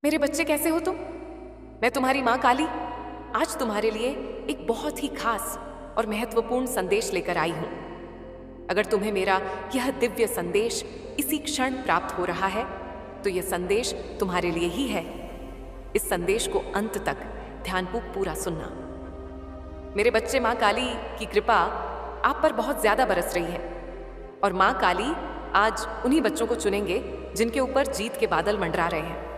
मेरे बच्चे कैसे हो तुम? मैं तुम्हारी माँ काली आज तुम्हारे लिए एक बहुत ही खास और महत्वपूर्ण संदेश लेकर आई हूँ। अगर तुम्हें मेरा यह दिव्य संदेश इसी क्षण प्राप्त हो रहा है तो यह संदेश तुम्हारे लिए ही है। इस संदेश को अंत तक ध्यानपूर्वक पूरा सुनना। मेरे बच्चे, माँ काली की कृपा आप पर बहुत ज्यादा बरस रही है और माँ काली आज उन्हीं बच्चों को चुनेंगे जिनके ऊपर जीत के बादल मंडरा रहे हैं।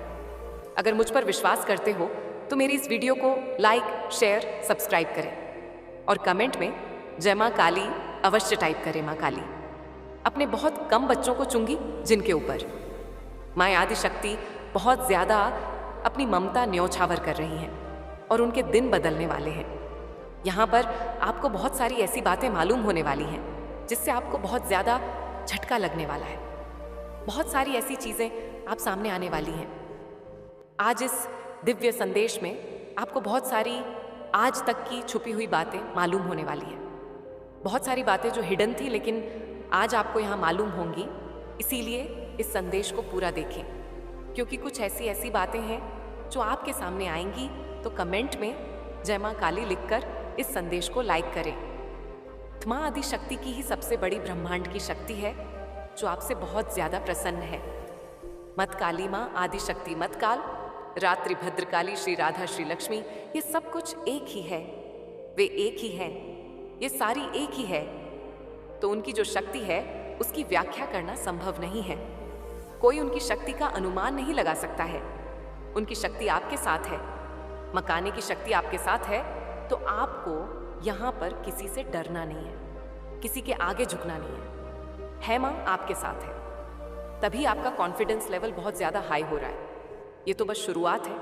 अगर मुझ पर विश्वास करते हो तो मेरी इस वीडियो को लाइक, शेयर, सब्सक्राइब करें और कमेंट में जय माँ काली अवश्य टाइप करें। माँ काली अपने बहुत कम बच्चों को चुंगी जिनके ऊपर माँ आदि शक्ति बहुत ज्यादा अपनी ममता न्योछावर कर रही हैं और उनके दिन बदलने वाले हैं। यहाँ पर आपको बहुत सारी ऐसी बातें मालूम होने वाली हैं जिससे आपको बहुत ज्यादा झटका लगने वाला है। बहुत सारी ऐसी चीजें आप सामने आने वाली हैं। आज इस दिव्य संदेश में आपको बहुत सारी आज तक की छुपी हुई बातें मालूम होने वाली हैं। बहुत सारी बातें जो हिडन थी लेकिन आज आपको यहाँ मालूम होंगी। इसीलिए इस संदेश को पूरा देखें क्योंकि कुछ ऐसी बातें हैं जो आपके सामने आएंगी। तो कमेंट में जय माँ काली लिखकर इस संदेश को लाइक करें। माँ आदि शक्ति की ही सबसे बड़ी ब्रह्मांड की शक्ति है जो आपसे बहुत ज्यादा प्रसन्न है। मत काली माँ आदि शक्ति मत काल, रात्रि भद्रकाली श्री राधा श्री लक्ष्मी, ये सब कुछ एक ही है। वे एक ही हैं, ये सारी एक ही है। तो उनकी जो शक्ति है उसकी व्याख्या करना संभव नहीं है। कोई उनकी शक्ति का अनुमान नहीं लगा सकता है। उनकी शक्ति आपके साथ है, मकाने की शक्ति आपके साथ है। तो आपको यहाँ पर किसी से डरना नहीं है, किसी के आगे झुकना नहीं है माँ आपके साथ है। तभी आपका कॉन्फिडेंस लेवल बहुत ज्यादा हाई हो रहा है। ये तो बस शुरुआत है,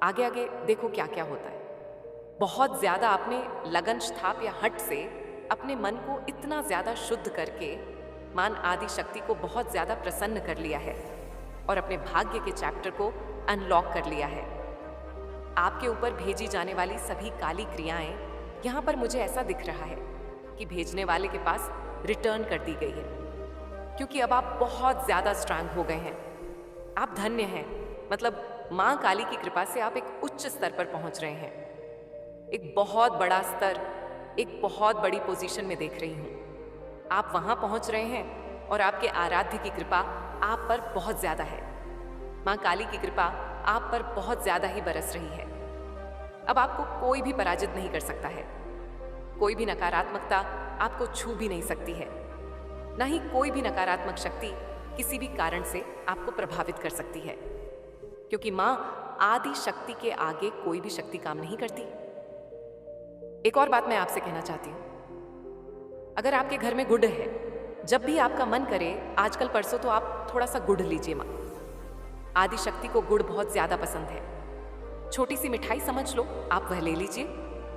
आगे आगे देखो क्या क्या होता है। बहुत ज्यादा आपने लगन, स्थाप या हट से अपने मन को इतना ज्यादा शुद्ध करके मान आदि शक्ति को बहुत ज्यादा प्रसन्न कर लिया है और अपने भाग्य के चैप्टर को अनलॉक कर लिया है। आपके ऊपर भेजी जाने वाली सभी काली क्रियाएं यहाँ पर मुझे ऐसा दिख रहा है कि भेजने वाले के पास रिटर्न कर दी गई है क्योंकि अब आप बहुत ज्यादा स्ट्रांग हो गए हैं। आप धन्य हैं, मतलब माँ काली की कृपा से आप एक उच्च स्तर पर पहुंच रहे हैं। एक बहुत बड़ा स्तर, एक बहुत बड़ी पोजीशन में देख रही हूं। आप वहां पहुंच रहे हैं और आपके आराध्य की कृपा आप पर बहुत ज्यादा है। माँ काली की कृपा आप पर बहुत ज्यादा ही बरस रही है। अब आपको कोई भी पराजित नहीं कर सकता है। कोई भी नकारात्मकता आपको छू भी नहीं सकती है। ना ही कोई भी नकारात्मक शक्ति किसी भी कारण से आपको प्रभावित कर सकती है क्योंकि माँ आदि शक्ति के आगे कोई भी शक्ति काम नहीं करती। एक और बात मैं आपसे कहना चाहती हूं, अगर आपके घर में गुड़ है, जब भी आपका मन करे आजकल परसों तो आप थोड़ा सा गुड़ लीजिए। माँ आदि शक्ति को गुड़ बहुत ज्यादा पसंद है। छोटी सी मिठाई समझ लो, आप वह ले लीजिए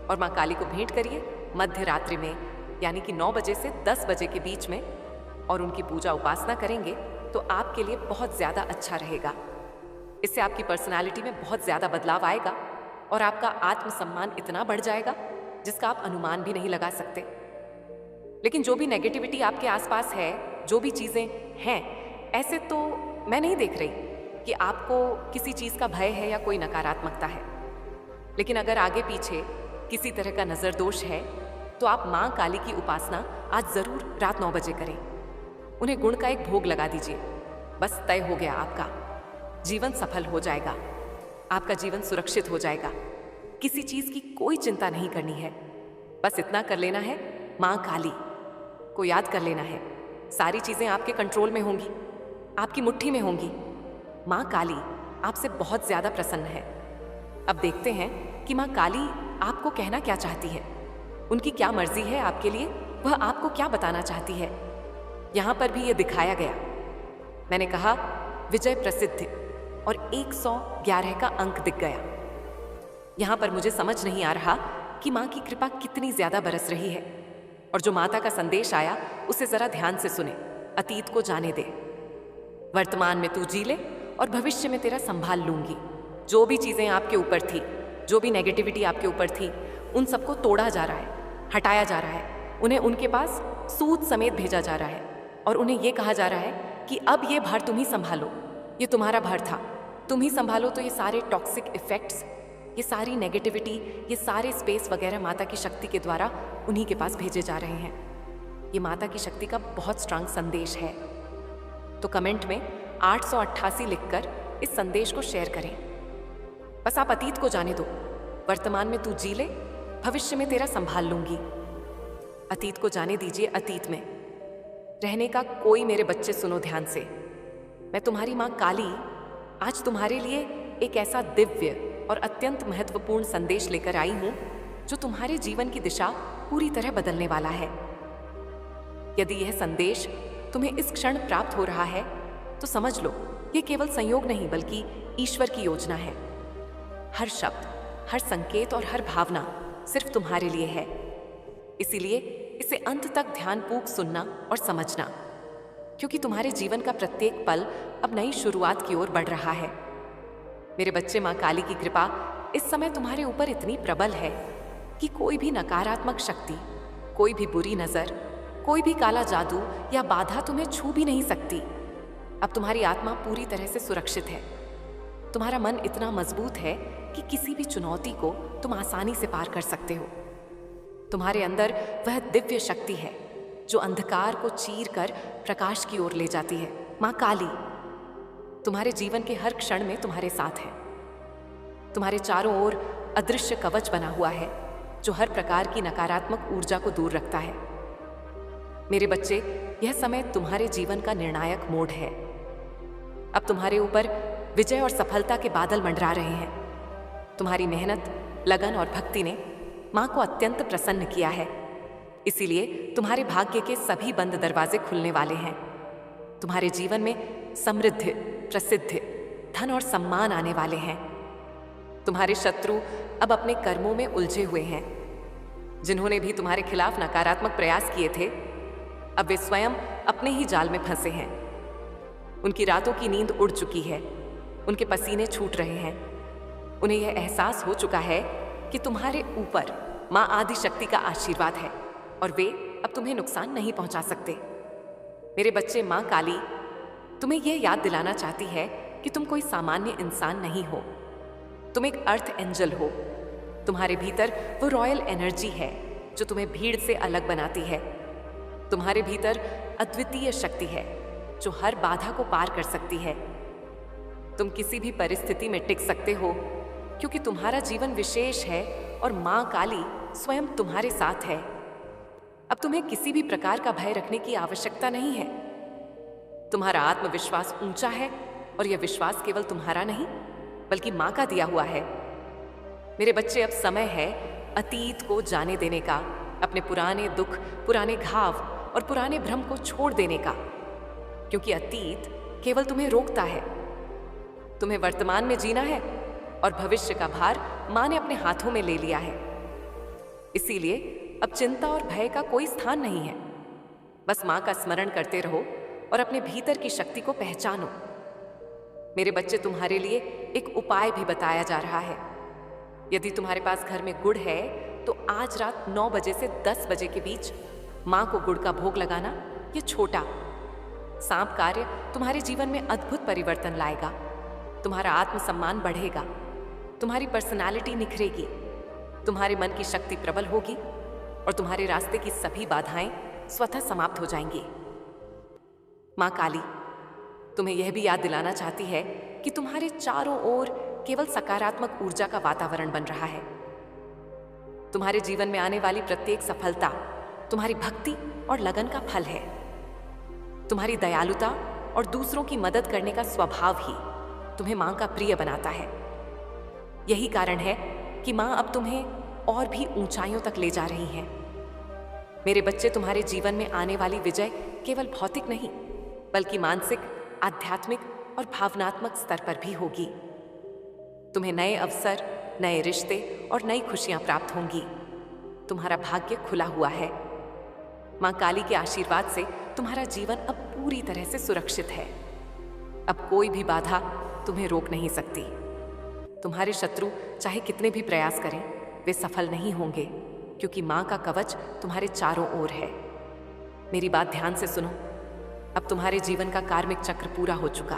और माँ काली को भेंट करिए मध्य रात्रि में, यानी कि 9 बजे से 10 बजे के बीच में, और उनकी पूजा उपासना करेंगे तो आपके लिए बहुत ज्यादा अच्छा रहेगा। इससे आपकी पर्सनालिटी में बहुत ज्यादा बदलाव आएगा और आपका आत्मसम्मान इतना बढ़ जाएगा जिसका आप अनुमान भी नहीं लगा सकते। लेकिन जो भी नेगेटिविटी आपके आसपास है, जो भी चीजें हैं, ऐसे तो मैं नहीं देख रही कि आपको किसी चीज का भय है या कोई नकारात्मकता है। लेकिन अगर आगे पीछे किसी तरह का नजर दोष है तो आप माँ काली की उपासना आज जरूर रात 9 बजे करें। उन्हें गुण का एक भोग लगा दीजिए। बस तय हो गया, आपका जीवन सफल हो जाएगा, आपका जीवन सुरक्षित हो जाएगा। किसी चीज की कोई चिंता नहीं करनी है। बस इतना कर लेना है, माँ काली को याद कर लेना है। सारी चीजें आपके कंट्रोल में होंगी, आपकी मुट्ठी में होंगी। माँ काली आपसे बहुत ज्यादा प्रसन्न है। अब देखते हैं कि माँ काली आपको कहना क्या चाहती है, उनकी क्या मर्जी है आपके लिए, वह आपको क्या बताना चाहती है। यहां पर भी यह दिखाया गया। मैंने कहा विजय प्रसिद्ध और 111 का अंक दिख गया। यहां पर मुझे समझ नहीं आ रहा कि माँ की कृपा कितनी ज्यादा बरस रही है। और जो माता का संदेश आया उसे जरा ध्यान से सुने। अतीत को जाने दे, वर्तमान में तू जी ले और भविष्य में तेरा संभाल लूंगी। जो भी चीजें आपके ऊपर थी, जो भी नेगेटिविटी आपके ऊपर थी, उन सबको तोड़ा जा रहा है, हटाया जा रहा है। उन्हें उनके पास सूद समेत भेजा जा रहा है और उन्हें यह कहा जा रहा है कि अब ये भार तुम ही संभालो, ये तुम्हारा भार था, तुम ही संभालो तो ये सारे टॉक्सिक इफेक्ट्स, ये सारी नेगेटिविटी, ये सारे स्पेस वगैरह माता की शक्ति के द्वारा उन्हीं के पास भेजे जा रहे हैं। ये माता की शक्ति का बहुत स्ट्रांग संदेश है। तो कमेंट में 888 लिखकर इस संदेश को शेयर करें। बस आप अतीत को जाने दो, वर्तमान में तू जी ले, भविष्य में तेरा संभाल लूंगी। अतीत को जाने दीजिए, अतीत में रहने का। कोई मेरे बच्चे सुनो ध्यान से, मैं तुम्हारी माँ काली आज तुम्हारे लिए एक ऐसा दिव्य और अत्यंत महत्वपूर्ण संदेश लेकर आई हूं जो तुम्हारे जीवन की दिशा पूरी तरह बदलने वाला है। यदि यह संदेश तुम्हें इस क्षण प्राप्त हो रहा है तो समझ लो ये केवल संयोग नहीं बल्कि ईश्वर की योजना है। हर शब्द, हर संकेत और हर भावना सिर्फ तुम्हारे लिए है। इसीलिए इसे अंत तक ध्यानपूर्वक सुनना और समझना, क्योंकि तुम्हारे जीवन का प्रत्येक पल अब नई शुरुआत की ओर बढ़ रहा है। मेरे बच्चे, माँ काली की कृपा इस समय तुम्हारे ऊपर इतनी प्रबल है कि कोई भी नकारात्मक शक्ति, कोई भी बुरी नजर, कोई भी काला जादू या बाधा तुम्हें छू भी नहीं सकती। अब तुम्हारी आत्मा पूरी तरह से सुरक्षित है। तुम्हारा मन इतना मजबूत है कि किसी भी चुनौती को तुम आसानी से पार कर सकते हो। तुम्हारे अंदर वह दिव्य शक्ति है जो अंधकार को चीर कर प्रकाश की ओर ले जाती है। माँ काली तुम्हारे जीवन के हर क्षण में तुम्हारे साथ है। तुम्हारे चारों ओर अदृश्य कवच बना हुआ है जो हर प्रकार की नकारात्मक ऊर्जा को दूर रखता है। मेरे बच्चे, यह समय तुम्हारे जीवन का निर्णायक मोड़ है। अब तुम्हारे ऊपर विजय और सफलता के बादल मंडरा रहे हैं। तुम्हारी मेहनत, लगन और भक्ति ने माँ को अत्यंत प्रसन्न किया है। इसीलिए तुम्हारे भाग्य के सभी बंद दरवाजे खुलने वाले हैं। तुम्हारे जीवन में समृद्धि, प्रसिद्धि, धन और सम्मान आने वाले हैं। तुम्हारे शत्रु अब अपने कर्मों में उलझे हुए हैं। जिन्होंने भी तुम्हारे खिलाफ नकारात्मक प्रयास किए थे, अब वे स्वयं अपने ही जाल में फंसे हैं। उनकी रातों की नींद उड़ चुकी है, उनके पसीने छूट रहे हैं। उन्हें यह एहसास हो चुका है कि तुम्हारे ऊपर माँ आदि शक्ति का आशीर्वाद है और वे अब तुम्हें नुकसान नहीं पहुंचा सकते। मेरे बच्चे, माँ काली तुम्हें यह याद दिलाना चाहती है कि तुम कोई सामान्य इंसान नहीं हो। तुम एक अर्थ एंजल हो। तुम्हारे भीतर वो रॉयल एनर्जी है जो तुम्हें भीड़ से अलग बनाती है। तुम्हारे भीतर अद्वितीय शक्ति है जो हर बाधा को पार कर सकती है। तुम किसी भी परिस्थिति में टिक सकते हो क्योंकि तुम्हारा जीवन विशेष है और माँ काली स्वयं तुम्हारे साथ है। अब तुम्हें किसी भी प्रकार का भय रखने की आवश्यकता नहीं है। तुम्हारा आत्मविश्वास ऊंचा है और यह विश्वास केवल तुम्हारा नहीं बल्कि माँ का दिया हुआ है। मेरे बच्चे, अब समय है अतीत को जाने देने का, अपने पुराने दुख, पुराने घाव और पुराने भ्रम को छोड़ देने का, क्योंकि अतीत केवल तुम्हें रोकता है। तुम्हें वर्तमान में जीना है और भविष्य का भार माँ ने अपने हाथों में ले लिया है। इसीलिए अब चिंता और भय का कोई स्थान नहीं है। बस माँ का स्मरण करते रहो और अपने भीतर की शक्ति को पहचानो। मेरे बच्चे, तुम्हारे लिए एक उपाय भी बताया जा रहा है। यदि तुम्हारे पास घर में गुड़ है तो आज रात 9 बजे से 10 बजे के बीच माँ को गुड़ का भोग लगाना। ये छोटा सांप कार्य तुम्हारे जीवन में अद्भुत परिवर्तन लाएगा। तुम्हारा आत्मसम्मान बढ़ेगा, तुम्हारी पर्सनालिटी निखरेगी, तुम्हारे मन की शक्ति प्रबल होगी और तुम्हारे रास्ते की सभी बाधाएं स्वतः समाप्त हो जाएंगी। माँ काली तुम्हें यह भी याद दिलाना चाहती है कि तुम्हारे चारों ओर केवल सकारात्मक ऊर्जा का वातावरण बन रहा है। तुम्हारे जीवन में आने वाली प्रत्येक सफलता तुम्हारी भक्ति और लगन का फल है। तुम्हारी दयालुता और दूसरों की मदद करने का स्वभाव ही तुम्हें माँ का प्रिय बनाता है। यही कारण है कि माँ अब तुम्हें और भी ऊंचाइयों तक ले जा रही हैं। मेरे बच्चे, तुम्हारे जीवन में आने वाली विजय केवल भौतिक नहीं बल्कि मानसिक, आध्यात्मिक और भावनात्मक स्तर पर भी होगी। तुम्हें नए अवसर, नए रिश्ते और नई खुशियां प्राप्त होंगी। तुम्हारा भाग्य खुला हुआ है। माँ काली के आशीर्वाद से तुम्हारा जीवन अब पूरी तरह से सुरक्षित है। अब कोई भी बाधा तुम्हें रोक नहीं सकती। तुम्हारे शत्रु चाहे कितने भी प्रयास करें, वे सफल नहीं होंगे क्योंकि माँ का कवच तुम्हारे चारों ओर है। मेरी बात ध्यान से सुनो। अब तुम्हारे जीवन का कार्मिक चक्र पूरा हो चुका।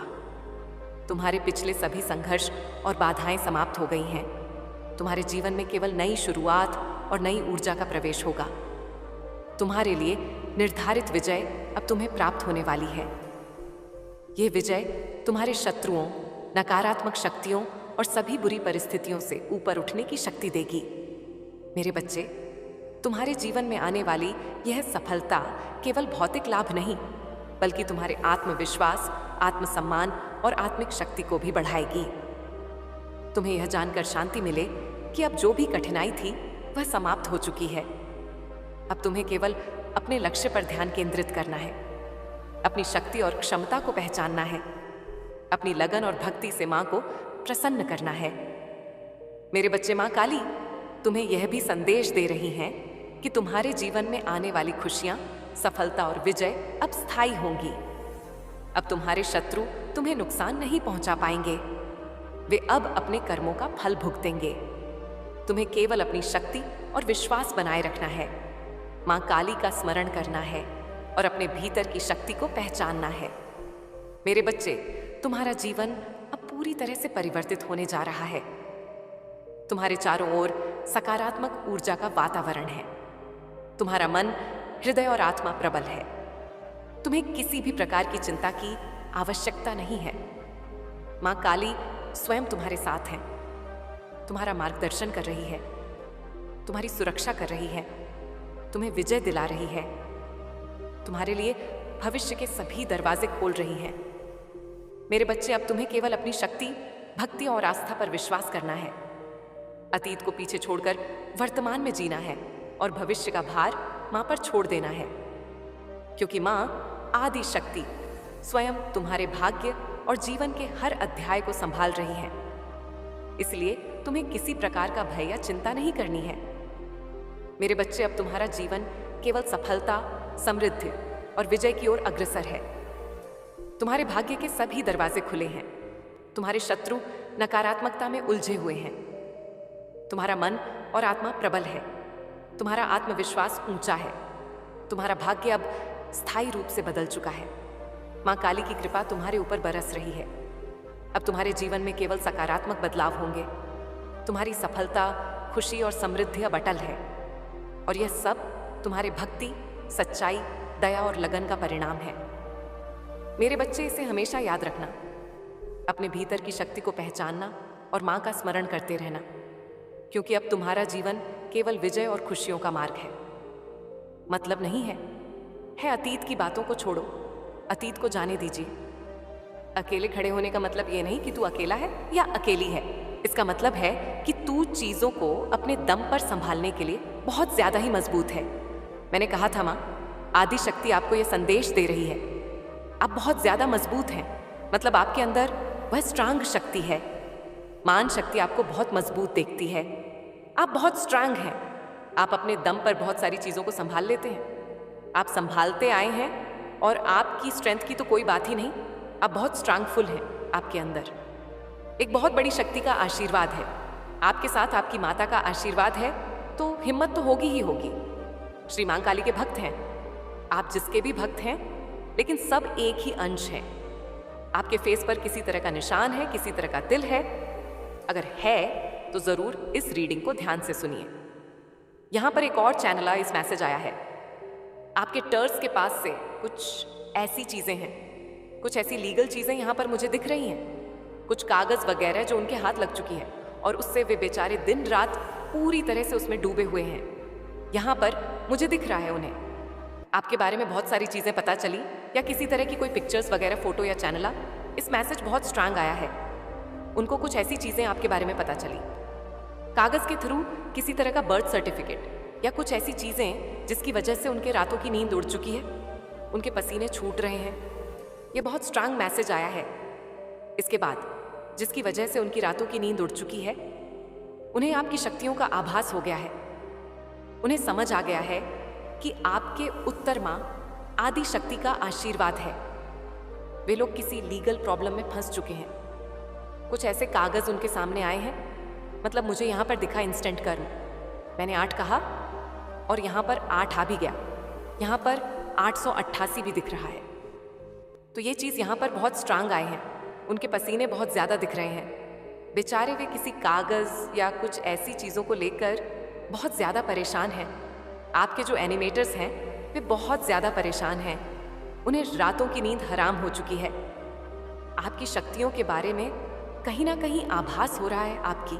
तुम्हारे पिछले सभी संघर्ष और बाधाएं समाप्त हो गई हैं। तुम्हारे जीवन में केवल नई शुरुआत और नई ऊर्जा का प्रवेश होगा। तुम्हारे लिए निर्धारित विजय अब तुम्हें प्राप्त होने वाली है। यह विजय तुम्हारे शत्रुओं, नकारात्मक शक्तियों और सभी बुरी परिस्थितियों से ऊपर उठने की शक्ति देगी। मेरे बच्चे, तुम्हारे जीवन में आने वाली यह सफलता केवल भौतिक लाभ नहीं, बल्कि तुम्हारे आत्मविश्वास, आत्मसम्मान और आत्मिक शक्ति को भी बढ़ाएगी। तुम्हें यह जानकर शांति मिले कि अब जो भी कठिनाई थी वह समाप्त हो चुकी है। अब तुम्हें केवल अपने लक्ष्य पर ध्यान केंद्रित करना है, अपनी शक्ति और क्षमता को पहचानना है, अपनी लगन और भक्ति से मां को प्रसन्न करना है। मेरे बच्चे, मां काली तुम्हें यह भी संदेश दे रही हैं कि तुम्हारे जीवन में आने वाली खुशियां, सफलता और विजय अब स्थायी होंगी। अब तुम्हारे शत्रु तुम्हें नुकसान नहीं पहुंचा पाएंगे। वे अब अपने कर्मों का फल भुगतेंगे। तुम्हें केवल अपनी शक्ति और विश्वास बनाए रखना है, मां काली का स्मरण करना है और अपने भीतर की शक्ति को पहचानना है। मेरे बच्चे, तुम्हारा जीवन अब पूरी तरह से परिवर्तित होने जा रहा है। तुम्हारे चारों ओर सकारात्मक ऊर्जा का वातावरण है। तुम्हारा मन, हृदय और आत्मा प्रबल है। तुम्हें किसी भी प्रकार की चिंता की आवश्यकता नहीं है। मां काली स्वयं तुम्हारे साथ है, तुम्हारा मार्गदर्शन कर रही है, तुम्हारी सुरक्षा कर रही है, तुम्हें विजय दिला रही है, तुम्हारे लिए भविष्य के सभी दरवाजे खोल रही है। मेरे बच्चे, अब तुम्हें केवल अपनी शक्ति, भक्ति और आस्था पर विश्वास करना है। अतीत को पीछे छोड़कर वर्तमान में जीना है और भविष्य का भार मां पर छोड़ देना है, क्योंकि मां आदि शक्ति स्वयं तुम्हारे भाग्य और जीवन के हर अध्याय को संभाल रही है। इसलिए तुम्हें किसी प्रकार का भय या चिंता नहीं करनी है। मेरे बच्चे, अब तुम्हारा जीवन केवल सफलता, समृद्धि और विजय की ओर अग्रसर है। तुम्हारे भाग्य के सभी दरवाजे खुले हैं। तुम्हारे शत्रु नकारात्मकता में उलझे हुए हैं। तुम्हारा मन और आत्मा प्रबल है। तुम्हारा आत्मविश्वास ऊंचा है। तुम्हारा भाग्य अब स्थायी रूप से बदल चुका है। मां काली की कृपा तुम्हारे ऊपर बरस रही है। अब तुम्हारे जीवन में केवल सकारात्मक बदलाव होंगे। तुम्हारी सफलता, खुशी और समृद्धि अब अटल है, और यह सब तुम्हारे भक्ति, सच्चाई, दया और लगन का परिणाम है। मेरे बच्चे, इसे हमेशा याद रखना, अपने भीतर की शक्ति को पहचानना और मां का स्मरण करते रहना, क्योंकि अब तुम्हारा जीवन केवल विजय और खुशियों का मार्ग है। मतलब नहीं है अतीत की बातों को छोड़ो, अतीत को जाने दीजिए। अकेले खड़े होने का मतलब ये नहीं कि तू अकेला है या अकेली है। इसका मतलब है कि तू चीजों को अपने दम पर संभालने के लिए बहुत ज्यादा ही मजबूत है। मैंने कहा था मां, आदि शक्ति आपको यह संदेश दे रही है, आप बहुत ज्यादा मजबूत हैं। मतलब आपके अंदर वह स्ट्रांग शक्ति है। मान शक्ति आपको बहुत मजबूत देखती है। आप बहुत स्ट्रांग हैं। आप अपने दम पर बहुत सारी चीजों को संभाल लेते हैं। आप संभालते आए हैं और आपकी स्ट्रेंथ की तो कोई बात ही नहीं। आप बहुत स्ट्रांगफुल हैं। आपके अंदर एक बहुत बड़ी शक्ति का आशीर्वाद है। आपके साथ आपकी माता का आशीर्वाद है, तो हिम्मत तो होगी ही होगी। श्री मां काली के भक्त हैं आप, जिसके भी भक्त हैं, लेकिन सब एक ही अंश हैं। आपके फेस पर किसी तरह का निशान है, किसी तरह का तिल है। अगर है तो जरूर इस रीडिंग को ध्यान से सुनिए। यहां पर एक और चैनलाइज मैसेज आया है। आपके टर्स के पास से कुछ ऐसी चीजें हैं, कुछ ऐसी लीगल चीजें यहां पर मुझे दिख रही हैं, कुछ कागज वगैरह जो उनके हाथ लग चुकी है, और उससे वे बेचारे दिन रात पूरी तरह से उसमें डूबे हुए हैं। यहां पर मुझे दिख रहा है उन्हें आपके बारे में बहुत सारी चीजें पता चली, या किसी तरह की कोई पिक्चर्स वगैरह, फोटो या चैनला। इस मैसेज बहुत स्ट्रांग आया है। उनको कुछ ऐसी चीजें आपके बारे में पता चली, कागज के थ्रू किसी तरह का बर्थ सर्टिफिकेट या कुछ ऐसी चीजें जिसकी वजह से उनके रातों की नींद उड़ चुकी है, उनके पसीने छूट रहे हैं। ये बहुत स्ट्रांग मैसेज आया है। इसके बाद जिसकी वजह से उनकी रातों की नींद उड़ चुकी है, उन्हें आपकी शक्तियों का आभास हो गया है। उन्हें समझ आ गया है कि आपके उत्तर मां आदि शक्ति का आशीर्वाद है। वे लोग किसी लीगल प्रॉब्लम में फंस चुके हैं। कुछ ऐसे कागज उनके सामने आए हैं। मतलब मुझे यहां पर दिखा इंस्टेंट कर्म। मैंने 8 कहा और यहां पर 8 आ भी गया। यहां पर 888 भी दिख रहा है। तो ये चीज यहां पर बहुत स्ट्रांग आए हैं। उनके पसीने बहुत ज्यादा दिख रहे हैं। बेचारे वे किसी कागज या कुछ ऐसी चीजों को लेकर बहुत ज्यादा परेशान हैं। आपके जो एनिमेटर्स हैं वे बहुत ज्यादा परेशान हैं। उन्हें रातों की नींद हराम हो चुकी है। आपकी शक्तियों के बारे में कहीं ना कहीं आभास हो रहा है। आपकी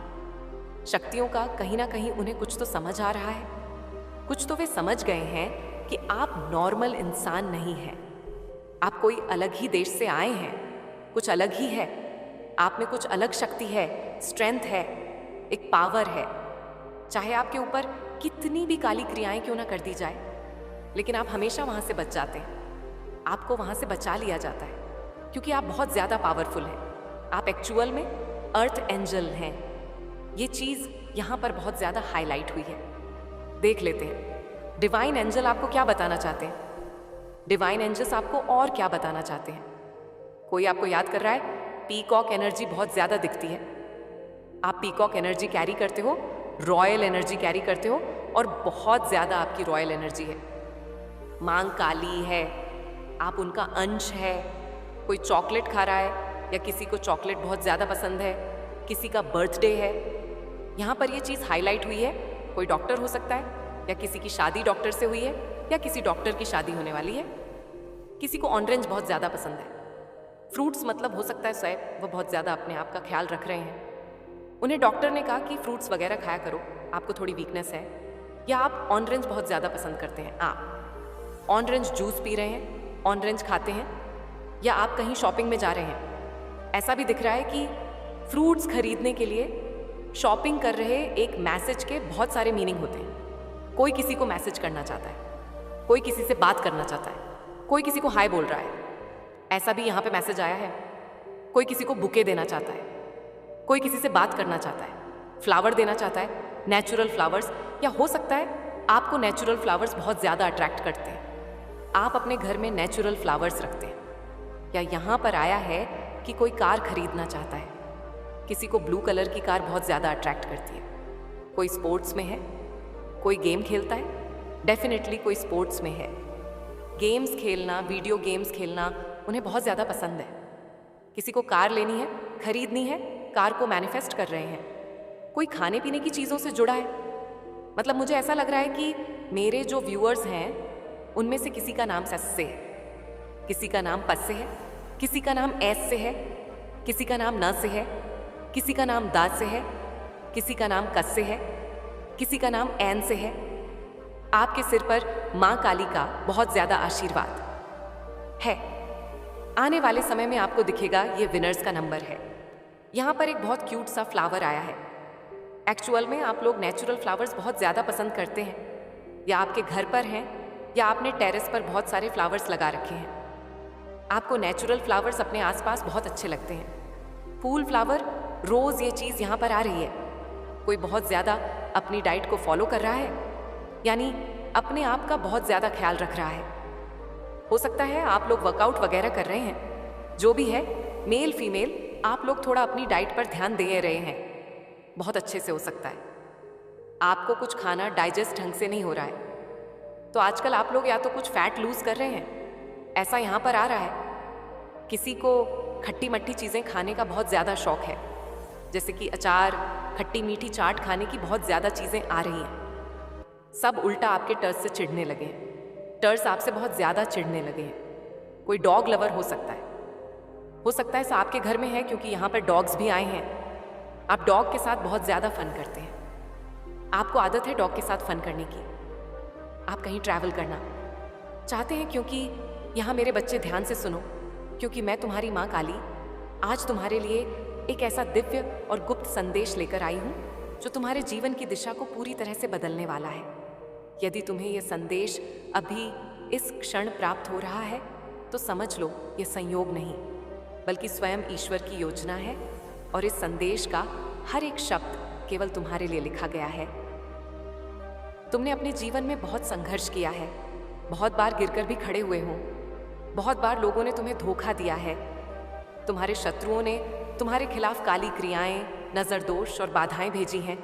शक्तियों का कहीं ना कहीं उन्हें कुछ तो समझ आ रहा है। कुछ तो वे समझ गए हैं कि आप नॉर्मल इंसान नहीं हैं। आप कोई अलग ही देश से आए हैं। कुछ अलग ही है। आप में कुछ अलग शक्ति है, स्ट्रेंथ है, एक पावर है। चाहे आपके ऊपर कितनी भी काली क्रियाएं क्यों ना कर दी जाए, लेकिन आप हमेशा वहां से बच जाते हैं। आपको वहां से बचा लिया जाता है क्योंकि आप बहुत ज्यादा पावरफुल हैं। आप एक्चुअल में अर्थ एंजल हैं। ये चीज यहां पर बहुत ज्यादा हाईलाइट हुई है। देख लेते हैं डिवाइन एंजल आपको क्या बताना चाहते हैं। डिवाइन एंजल्स आपको और क्या बताना चाहते हैं। कोई आपको याद कर रहा है, पीकॉक एनर्जी बहुत ज्यादा दिखती है। आप पीकॉक एनर्जी कैरी करते हो, रॉयल एनर्जी कैरी करते हो और बहुत ज्यादा आपकी रॉयल एनर्जी है। मांग काली है, आप उनका अंश है। कोई चॉकलेट खा रहा है या किसी को चॉकलेट बहुत ज्यादा पसंद है, किसी का बर्थडे है। यहाँ पर ये चीज हाईलाइट हुई है। कोई डॉक्टर हो सकता है या किसी की शादी डॉक्टर से हुई है या किसी डॉक्टर की शादी होने वाली है। किसी को ऑरेंज बहुत ज्यादा पसंद है। फ्रूट्स मतलब हो सकता है स्वयं वो बहुत ज्यादा अपने आप का ख्याल रख रहे हैं। उन्हें डॉक्टर ने कहा कि फ्रूट्स वगैरह खाया करो, आपको थोड़ी वीकनेस है। या आप ऑरेंज बहुत ज्यादा पसंद करते हैं, आप ऑरेंज जूस पी रहे हैं, ऑरेंज खाते हैं, या आप कहीं शॉपिंग में जा रहे हैं। ऐसा भी दिख रहा है कि फ्रूट्स खरीदने के लिए शॉपिंग कर रहे एक मैसेज के बहुत सारे मीनिंग होते हैं। कोई किसी को मैसेज करना चाहता है, कोई किसी से बात करना चाहता है, कोई किसी को हाय बोल रहा है। ऐसा भी यहाँ पे मैसेज आया है। कोई किसी को बुके देना चाहता है, कोई किसी से बात करना चाहता है, फ्लावर देना चाहता है, नेचुरल फ्लावर्स। या हो सकता है आपको नेचुरल फ्लावर्स बहुत ज़्यादा अट्रैक्ट करते हैं। आप अपने घर में नेचुरल फ्लावर्स रखते हैं। या यहाँ पर आया है कि कोई कार खरीदना चाहता है। किसी को ब्लू कलर की कार बहुत ज़्यादा अट्रैक्ट करती है। कोई स्पोर्ट्स में है, कोई गेम खेलता है, डेफिनेटली कोई स्पोर्ट्स में है। गेम्स खेलना, वीडियो गेम्स खेलना उन्हें बहुत ज़्यादा पसंद है। किसी को कार लेनी है, खरीदनी है, कार को मैनिफेस्ट कर रहे हैं। कोई खाने पीने की चीज़ों से जुड़ा है। मतलब मुझे ऐसा लग रहा है कि मेरे जो व्यूअर्स हैं उनमें से किसी का नाम सस से है, किसी का नाम पस से है, किसी का नाम एस से है, किसी का नाम न से है, किसी का नाम दा से है, किसी का नाम कस से है, किसी का नाम एन से है। आपके सिर पर माँ काली का बहुत ज्यादा आशीर्वाद है। आने वाले समय में आपको दिखेगा ये विनर्स का नंबर है। यहाँ पर एक बहुत क्यूट सा फ्लावर आया है। एक्चुअल में आप लोग नेचुरल फ्लावर्स बहुत ज़्यादा पसंद करते हैं, या आपके घर पर हैं या आपने टेरेस पर बहुत सारे फ्लावर्स लगा रखे हैं। आपको नेचुरल फ्लावर्स अपने आसपास बहुत अच्छे लगते हैं। फूल, फ्लावर, रोज़ ये चीज़ यहाँ पर आ रही है। कोई बहुत ज़्यादा अपनी डाइट को फॉलो कर रहा है, यानी अपने आप का बहुत ज़्यादा ख्याल रख रहा है। हो सकता है आप लोग वर्कआउट वगैरह कर रहे हैं। जो भी है, मेल फीमेल, आप लोग थोड़ा अपनी डाइट पर ध्यान दे रहे हैं। बहुत अच्छे से हो सकता है आपको कुछ खाना डाइजेस्ट ढंग से नहीं हो रहा है, तो आजकल आप लोग या तो कुछ फैट लूज कर रहे हैं, ऐसा यहाँ पर आ रहा है। किसी को खट्टी मट्ठी चीज़ें खाने का बहुत ज़्यादा शौक है, जैसे कि अचार, खट्टी मीठी चाट खाने की बहुत ज़्यादा चीज़ें आ रही हैं। सब उल्टा आपके टर्स से चिढ़ने लगे हैं। टर्स आपसे बहुत ज़्यादा चिढ़ने लगे हैं। कोई डॉग लवर हो सकता है आपके घर में है, क्योंकि यहाँ पर डॉग्स भी आए हैं। आप डॉग के साथ बहुत ज़्यादा फन करते हैं। आपको आदत है डॉग के साथ फन करने की। आप कहीं ट्रैवल करना चाहते हैं, क्योंकि यहाँ मेरे बच्चे ध्यान से सुनो, क्योंकि मैं तुम्हारी माँ काली आज तुम्हारे लिए एक ऐसा दिव्य और गुप्त संदेश लेकर आई हूँ जो तुम्हारे जीवन की दिशा को पूरी तरह से बदलने वाला है। यदि तुम्हें यह संदेश अभी इस क्षण प्राप्त हो रहा है तो समझ लो ये संयोग नहीं, बल्कि स्वयं ईश्वर की योजना है, और इस संदेश का हर एक शब्द केवल तुम्हारे लिए लिखा गया है। तुमने अपने जीवन में बहुत संघर्ष किया है, बहुत बार गिरकर भी खड़े हुए हो, बहुत बार लोगों ने तुम्हें धोखा दिया है, तुम्हारे शत्रुओं ने तुम्हारे खिलाफ काली क्रियाएं, नजरदोष और बाधाएं भेजी हैं।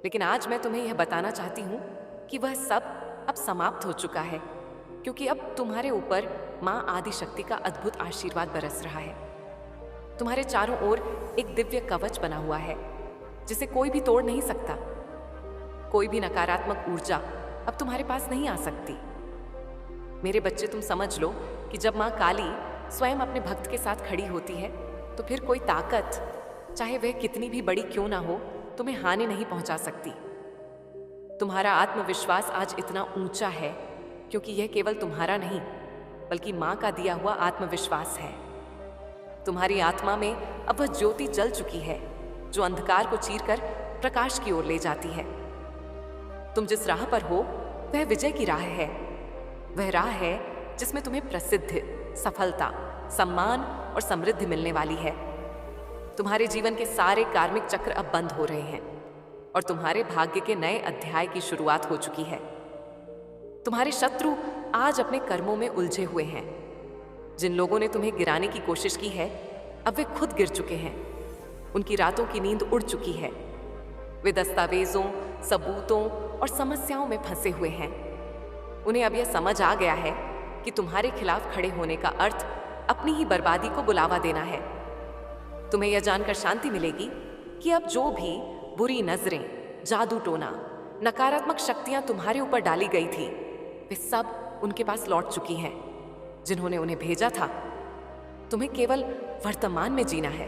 लेकिन आज मैं तुम्हें यह बताना चाहती हूँ कि वह सब अब समाप्त हो चुका है, क्योंकि अब तुम्हारे ऊपर माँ आदिशक्ति का अद्भुत आशीर्वाद बरस रहा है। तुम्हारे चारों ओर एक दिव्य कवच बना हुआ है जिसे कोई भी तोड़ नहीं सकता। कोई भी नकारात्मक ऊर्जा अब तुम्हारे पास नहीं आ सकती। मेरे बच्चे, तुम समझ लो कि जब माँ काली स्वयं अपने भक्त के साथ खड़ी होती है तो फिर कोई ताकत, चाहे वह कितनी भी बड़ी क्यों ना हो, तुम्हें हानि नहीं पहुंचा सकती। तुम्हारा आत्मविश्वास आज इतना ऊंचा है क्योंकि यह केवल तुम्हारा नहीं बल्कि माँ का दिया हुआ आत्मविश्वास है। तुम्हारी आत्मा में अब वह ज्योति जल चुकी है जो अंधकार को चीरकर प्रकाश की ओर ले जाती है। तुम जिस राह पर हो वह विजय की राह है। वह राह है जिसमें तुम्हें प्रसिद्धि, सफलता, सम्मान और समृद्धि मिलने वाली है। तुम्हारे जीवन के सारे कार्मिक चक्र अब बंद हो रहे हैं और तुम्हारे भाग्य के नए अध्याय की शुरुआत हो चुकी है। तुम्हारे शत्रु आज अपने कर्मों में उलझे हुए हैं। जिन लोगों ने तुम्हें गिराने की कोशिश की है अब वे खुद गिर चुके हैं। उनकी रातों की नींद उड़ चुकी है। वे दस्तावेजों, सबूतों और समस्याओं में फंसे हुए हैं। उन्हें अब यह समझ आ गया है कि तुम्हारे खिलाफ खड़े होने का अर्थ अपनी ही बर्बादी को बुलावा देना है। तुम्हें यह जानकर शांति मिलेगी कि अब जो भी बुरी नजरें, जादू टोना, नकारात्मक शक्तियां तुम्हारे ऊपर डाली गई थी वे सब उनके पास लौट चुकी हैं। जिन्होंने उन्हें भेजा था, तुम्हें केवल वर्तमान में जीना है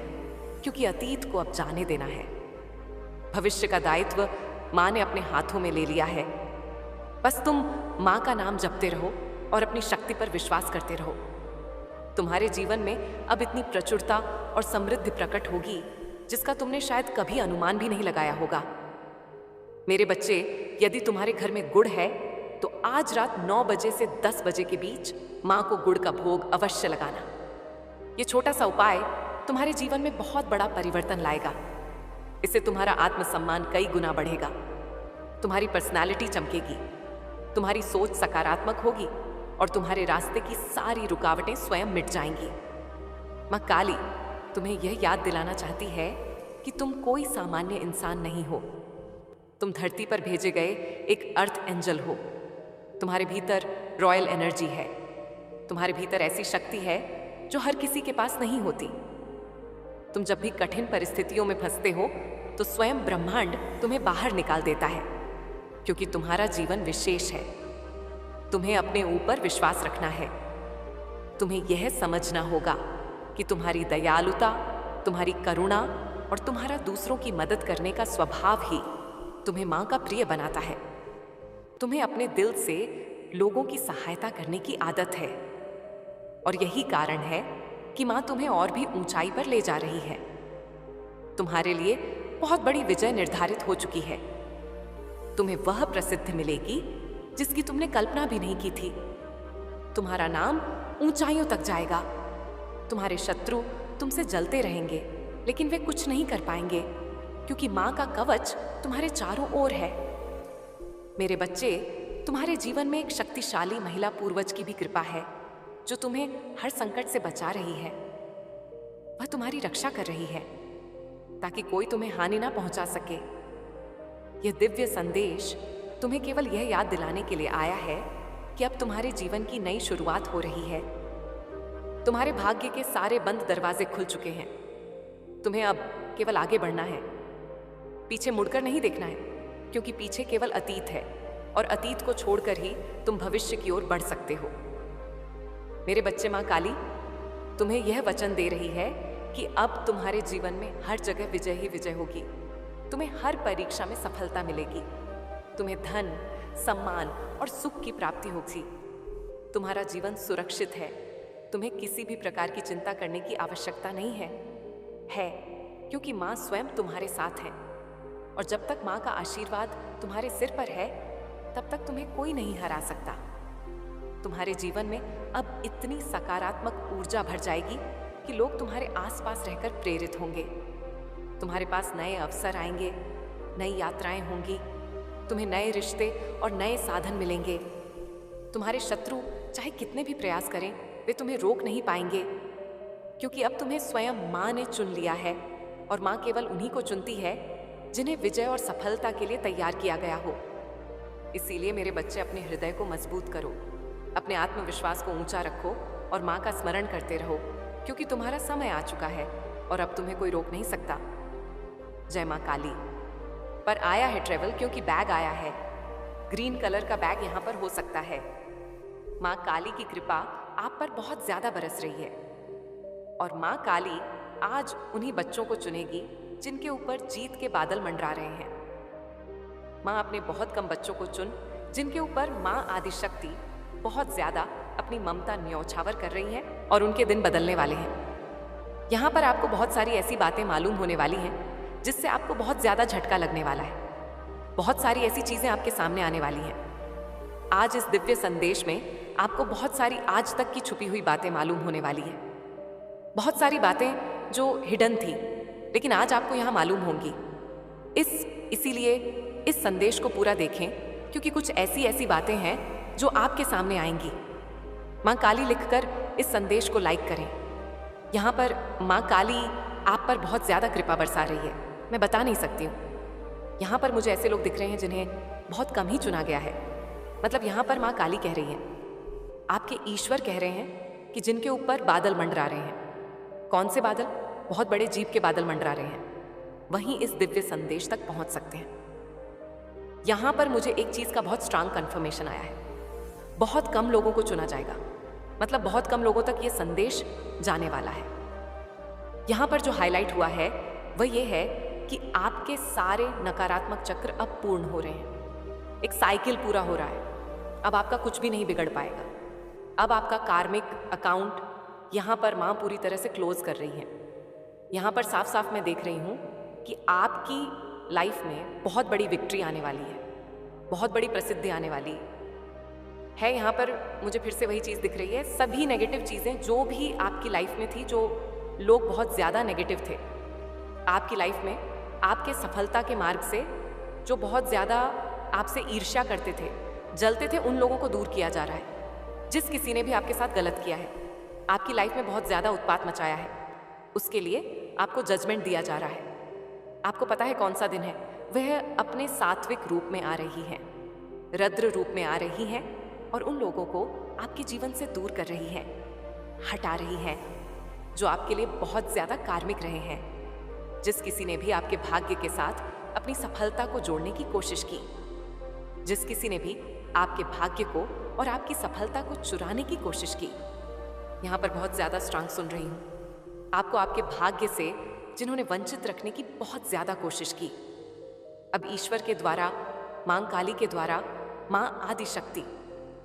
क्योंकि अतीत को अब जाने देना है। भविष्य का दायित्व माँ ने अपने हाथों में ले लिया है। बस तुम माँ का नाम जपते रहो और अपनी शक्ति पर विश्वास करते रहो। तुम्हारे जीवन में अब इतनी प्रचुरता और समृद्धि प्रकट होगी जिसका तुमने शायद कभी अनुमान भी नहीं लगाया होगा। मेरे बच्चे, यदि तुम्हारे घर में गुड़ है तो आज रात 9 बजे से 10 बजे के बीच माँ को गुड़ का भोग अवश्य लगाना। ये छोटा सा उपाय तुम्हारे जीवन में बहुत बड़ा परिवर्तन लाएगा। इससे तुम्हारा आत्मसम्मान कई गुना बढ़ेगा। तुम्हारी पर्सनालिटी चमकेगी, तुम्हारी सोच सकारात्मक होगी और तुम्हारे रास्ते की सारी रुकावटें स्वयं मिट जाएंगी। माँ काली तुम्हें यह याद दिलाना चाहती है कि तुम कोई सामान्य इंसान नहीं हो। तुम धरती पर भेजे गए एक अर्थ एंजल हो। तुम्हारे भीतर रॉयल एनर्जी है। तुम्हारे भीतर ऐसी शक्ति है जो हर किसी के पास नहीं होती। तुम जब भी कठिन परिस्थितियों में फंसते हो तो स्वयं ब्रह्मांड तुम्हें बाहर निकाल देता है क्योंकि तुम्हारा जीवन विशेष है। तुम्हें अपने ऊपर विश्वास रखना है। तुम्हें यह समझना होगा कि तुम्हारी दयालुता, तुम्हारी करुणा और तुम्हारा दूसरों की मदद करने का स्वभाव ही तुम्हें माँ का प्रिय बनाता है। तुम्हें अपने दिल से लोगों की सहायता करने की आदत है और यही कारण है कि माँ तुम्हें और भी ऊंचाई पर ले जा रही है। तुम्हारे लिए बहुत बड़ी विजय निर्धारित हो चुकी है। तुम्हें वह प्रसिद्धि मिलेगी जिसकी तुमने कल्पना भी नहीं की थी। तुम्हारा नाम ऊंचाइयों तक जाएगा। तुम्हारे शत्रु तुमसे जलते रहेंगे लेकिन वे कुछ नहीं कर पाएंगे क्योंकि माँ का कवच तुम्हारे चारों ओर है। मेरे बच्चे, तुम्हारे जीवन में एक शक्तिशाली महिला पूर्वज की भी कृपा है जो तुम्हें हर संकट से बचा रही है। वह तुम्हारी रक्षा कर रही है ताकि कोई तुम्हें हानि ना पहुंचा सके। यह दिव्य संदेश तुम्हें केवल यह याद दिलाने के लिए आया है कि अब तुम्हारे जीवन की नई शुरुआत हो रही है। तुम्हारे भाग्य के सारे बंद दरवाजे खुल चुके हैं। तुम्हें अब केवल आगे बढ़ना है, पीछे मुड़कर नहीं देखना है क्योंकि पीछे केवल अतीत है और अतीत को छोड़कर ही तुम भविष्य की ओर बढ़ सकते हो। मेरे बच्चे, माँ काली तुम्हें यह वचन दे रही है कि अब तुम्हारे जीवन में हर जगह विजय ही विजय होगी। तुम्हें हर परीक्षा में सफलता मिलेगी। तुम्हें धन, सम्मान और सुख की प्राप्ति होगी। तुम्हारा जीवन सुरक्षित है। तुम्हें किसी भी प्रकार की चिंता करने की आवश्यकता नहीं है क्योंकि माँ स्वयं तुम्हारे साथ है और जब तक माँ का आशीर्वाद तुम्हारे सिर पर है तब तक तुम्हें कोई नहीं हरा सकता। तुम्हारे जीवन में अब इतनी सकारात्मक ऊर्जा भर जाएगी कि लोग तुम्हारे आसपास रहकर प्रेरित होंगे। तुम्हारे पास नए अवसर आएंगे, नई यात्राएं होंगी, तुम्हें नए रिश्ते और नए साधन मिलेंगे। तुम्हारे शत्रु चाहे कितने भी प्रयास करें वे तुम्हें रोक नहीं पाएंगे क्योंकि अब तुम्हें स्वयं माँ ने चुन लिया है और माँ केवल उन्हीं को चुनती है जिन्हें विजय और सफलता के लिए तैयार किया गया हो। इसीलिए मेरे बच्चे, अपने हृदय को मजबूत करो, अपने आत्मविश्वास को ऊंचा रखो और माँ का स्मरण करते रहो क्योंकि तुम्हारा समय आ चुका है और अब तुम्हें कोई रोक नहीं सकता। जय माँ काली। पर आया है ट्रेवल क्योंकि बैग आया है। ग्रीन कलर का बैग यहाँ पर हो सकता है। माँ काली की कृपा आप पर बहुत ज्यादा बरस रही है और माँ काली आज उन्हीं बच्चों को चुनेगी जिनके ऊपर जीत के बादल मंडरा रहे हैं। माँ अपने बहुत कम बच्चों को चुन जिनके ऊपर माँ आदिशक्ति बहुत ज्यादा अपनी ममता न्यौछावर कर रही है और उनके दिन बदलने वाले हैं। यहाँ पर आपको बहुत सारी ऐसी बातें मालूम होने वाली हैं जिससे आपको बहुत ज्यादा झटका लगने वाला है। बहुत सारी ऐसी चीजें आपके सामने आने वाली हैं। आज इस दिव्य संदेश में आपको बहुत सारी आज तक की छुपी हुई बातें मालूम होने वाली है। बहुत सारी बातें जो हिडन थी लेकिन आज आपको यहाँ मालूम होंगी। इसीलिए इस संदेश को पूरा देखें क्योंकि कुछ ऐसी बातें हैं जो आपके सामने आएंगी। माँ काली लिखकर इस संदेश को लाइक करें। यहाँ पर माँ काली आप पर बहुत ज्यादा कृपा बरसा रही है, मैं बता नहीं सकती हूँ। यहाँ पर मुझे ऐसे लोग दिख रहे हैं जिन्हें बहुत कम ही चुना गया है। मतलब यहाँ पर माँ काली कह रही है, आपके ईश्वर कह रहे हैं कि जिनके ऊपर बादल मंडरा रहे हैं। कौन से बादल? बहुत बड़े जीप के बादल मंडरा रहे हैं, वहीं इस दिव्य संदेश तक पहुंच सकते हैं। यहाँ पर मुझे एक चीज का बहुत स्ट्रांग कंफर्मेशन आया है, बहुत कम लोगों को चुना जाएगा। मतलब बहुत कम लोगों तक ये संदेश जाने वाला है। यहाँ पर जो हाईलाइट हुआ है वह ये है कि आपके सारे नकारात्मक चक्र अब पूर्ण हो रहे हैं। एक साइकिल पूरा हो रहा है। अब आपका कुछ भी नहीं बिगड़ पाएगा। अब आपका कार्मिक अकाउंट यहाँ पर माँ पूरी तरह से क्लोज कर रही है। यहाँ पर साफ साफ मैं देख रही हूँ कि आपकी लाइफ में बहुत बड़ी विक्ट्री आने वाली है, बहुत बड़ी प्रसिद्धि आने वाली है। यहाँ पर मुझे फिर से वही चीज़ दिख रही है। सभी नेगेटिव चीज़ें जो भी आपकी लाइफ में थी, जो लोग बहुत ज़्यादा नेगेटिव थे आपकी लाइफ में, आपके सफलता के मार्ग से जो बहुत ज़्यादा आपसे ईर्ष्या करते थे, जलते थे, उन लोगों को दूर किया जा रहा है। जिस किसी ने भी आपके साथ गलत किया है, आपकी लाइफ में बहुत ज़्यादा उत्पात मचाया है, उसके लिए आपको जजमेंट दिया जा रहा है। आपको पता है कौन सा दिन है? वह अपने सात्विक रूप में आ रही है, रुद्र रूप में आ रही है और उन लोगों को आपके जीवन से दूर कर रही है, हटा रही है, जो आपके लिए बहुत ज्यादा कार्मिक रहे हैं। जिस किसी ने भी आपके भाग्य के साथ अपनी सफलता को जोड़ने की कोशिश की, जिस किसी ने भी आपके भाग्य को और आपकी सफलता को चुराने की कोशिश की, यहाँ पर बहुत ज्यादा स्ट्रांग सुन रही हूँ। आपको आपके भाग्य से जिन्होंने वंचित रखने की बहुत ज्यादा कोशिश की, अब ईश्वर के द्वारा, मां काली के द्वारा, मां आदिशक्ति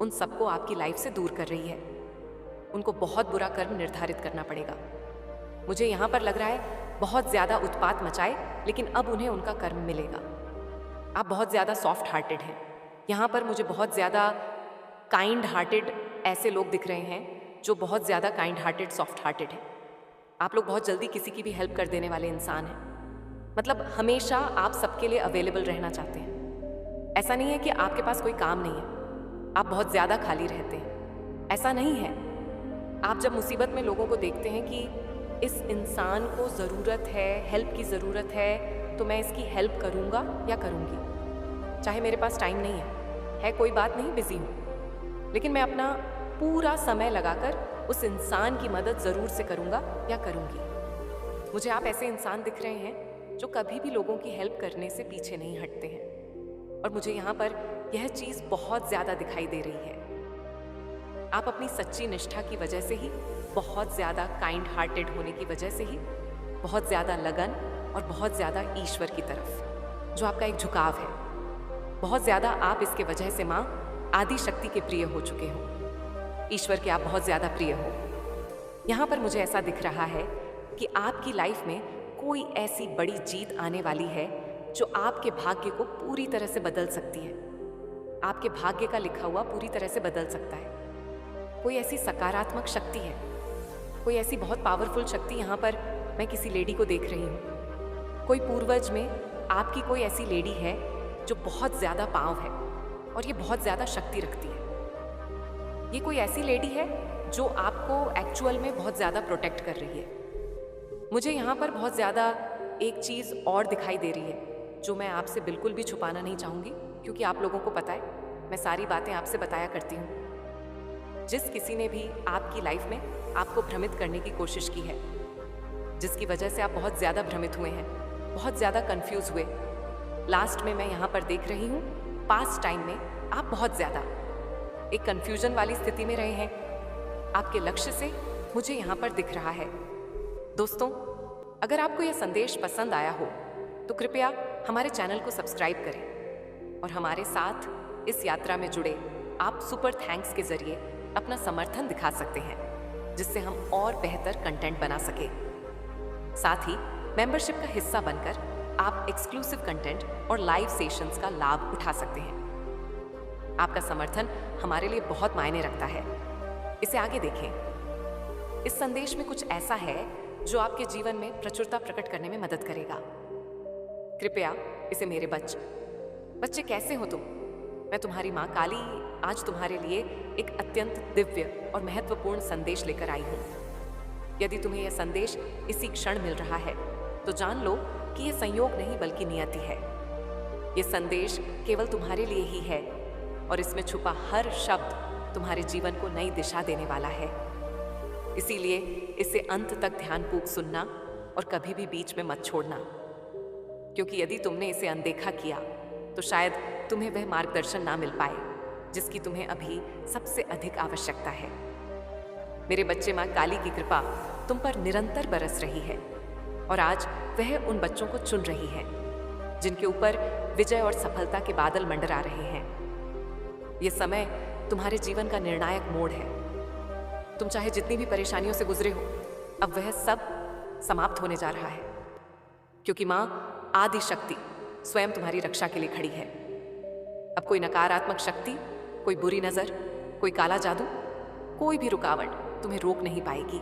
उन सबको आपकी लाइफ से दूर कर रही है। उनको बहुत बुरा कर्म निर्धारित करना पड़ेगा। मुझे यहाँ पर लग रहा है बहुत ज्यादा उत्पात मचाए, लेकिन अब उन्हें उनका कर्म मिलेगा। आप बहुत ज्यादा सॉफ्ट हार्टेड हैं। यहाँ पर मुझे बहुत ज्यादा काइंड हार्टेड ऐसे लोग दिख रहे हैं जो बहुत ज्यादा काइंड हार्टेड, सॉफ्ट हार्टेड हैं। आप लोग बहुत जल्दी किसी की भी हेल्प कर देने वाले इंसान हैं। मतलब हमेशा आप सबके लिए अवेलेबल रहना चाहते हैं। ऐसा नहीं है कि आपके पास कोई काम नहीं है, आप बहुत ज़्यादा खाली रहते हैं, ऐसा नहीं है। आप जब मुसीबत में लोगों को देखते हैं कि इस इंसान को ज़रूरत है, हेल्प की ज़रूरत है, तो मैं इसकी हेल्प करूँगा या करूँगी, चाहे मेरे पास टाइम नहीं है कोई बात नहीं, बिजी हूँ, लेकिन मैं अपना पूरा समय लगाकर उस इंसान की मदद ज़रूर से करूँगा या करूँगी। मुझे आप ऐसे इंसान दिख रहे हैं जो कभी भी लोगों की हेल्प करने से पीछे नहीं हटते हैं, और मुझे यहाँ पर यह चीज़ बहुत ज़्यादा दिखाई दे रही है। आप अपनी सच्ची निष्ठा की वजह से ही, बहुत ज़्यादा काइंड हार्टेड होने की वजह से ही, बहुत ज़्यादा लगन और बहुत ज़्यादा ईश्वर की तरफ जो आपका एक झुकाव है, बहुत ज़्यादा आप इसके वजह से माँ आदिशक्ति के प्रिय हो चुके हो, ईश्वर के आप बहुत ज़्यादा प्रिय हो। यहाँ पर मुझे ऐसा दिख रहा है कि आपकी लाइफ में कोई ऐसी बड़ी जीत आने वाली है जो आपके भाग्य को पूरी तरह से बदल सकती है। आपके भाग्य का लिखा हुआ पूरी तरह से बदल सकता है। कोई ऐसी सकारात्मक शक्ति है, कोई ऐसी बहुत पावरफुल शक्ति यहाँ पर मैं किसी लेडी को देख रही हूँ। कोई पूर्वज में आपकी कोई ऐसी लेडी है जो बहुत ज़्यादा पाव है और ये बहुत ज़्यादा शक्ति रखती है। ये कोई ऐसी लेडी है जो आपको एक्चुअल में बहुत ज़्यादा प्रोटेक्ट कर रही है। मुझे यहाँ पर बहुत ज़्यादा एक चीज़ और दिखाई दे रही है जो मैं आपसे बिल्कुल भी छुपाना नहीं चाहूँगी, क्योंकि आप लोगों को पता है मैं सारी बातें आपसे बताया करती हूँ। जिस किसी ने भी आपकी लाइफ में आपको भ्रमित करने की कोशिश की है, जिसकी वजह से आप बहुत ज्यादा भ्रमित हुए हैं, बहुत ज्यादा कंफ्यूज हुए। लास्ट में मैं यहाँ पर देख रही हूँ, पास्ट टाइम में आप बहुत ज्यादा एक कंफ्यूजन वाली स्थिति में रहे हैं। आपके लक्ष्य से मुझे यहाँ पर दिख रहा है। दोस्तों, अगर आपको यह संदेश पसंद आया हो तो कृपया हमारे चैनल को सब्सक्राइब करें और हमारे साथ इस यात्रा में जुड़े आप सुपर थैंक्स के जरिए अपना समर्थन दिखा सकते हैं, जिससे हम और बेहतर कंटेंट बना सके। साथ ही मेंबरशिप का हिस्सा बनकर आप एक्सक्लूसिव कंटेंट और लाइव सेशंस का लाभ उठा सकते हैं। आपका समर्थन हमारे लिए बहुत मायने रखता है। इसे आगे देखें। इस संदेश में कुछ ऐसा है जो आपके जीवन में प्रचुरता प्रकट करने में मदद करेगा। कृपया इसे मेरे बच्चे कैसे हो तुम? मैं तुम्हारी माँ काली आज तुम्हारे लिए एक अत्यंत दिव्य और महत्वपूर्ण संदेश लेकर आई हूँ। यदि तुम्हें यह संदेश इसी क्षण मिल रहा है तो जान लो कि यह संयोग नहीं बल्कि नियति है। यह संदेश केवल तुम्हारे लिए ही है और इसमें छुपा हर शब्द तुम्हारे जीवन को नई दिशा देने वाला है। इसीलिए इसे अंत तक ध्यानपूर्वक सुनना और कभी भी बीच में मत छोड़ना, क्योंकि यदि तुमने इसे अनदेखा किया तो शायद तुम्हें वह मार्गदर्शन ना मिल पाए जिसकी तुम्हें अभी सबसे अधिक आवश्यकता है। मेरे बच्चे, माँ काली की कृपा तुम पर निरंतर बरस रही है और आज वह उन बच्चों को चुन रही है जिनके ऊपर विजय और सफलता के बादल मंडरा रहे हैं। यह समय तुम्हारे जीवन का निर्णायक मोड़ है। तुम चाहे जितनी भी परेशानियों से गुजरे हो, अब वह सब समाप्त होने जा रहा है, क्योंकि माँ आदि शक्ति स्वयं तुम्हारी रक्षा के लिए खड़ी है। अब कोई नकारात्मक शक्ति, कोई बुरी नजर, कोई काला जादू, कोई भी रुकावट तुम्हें रोक नहीं पाएगी,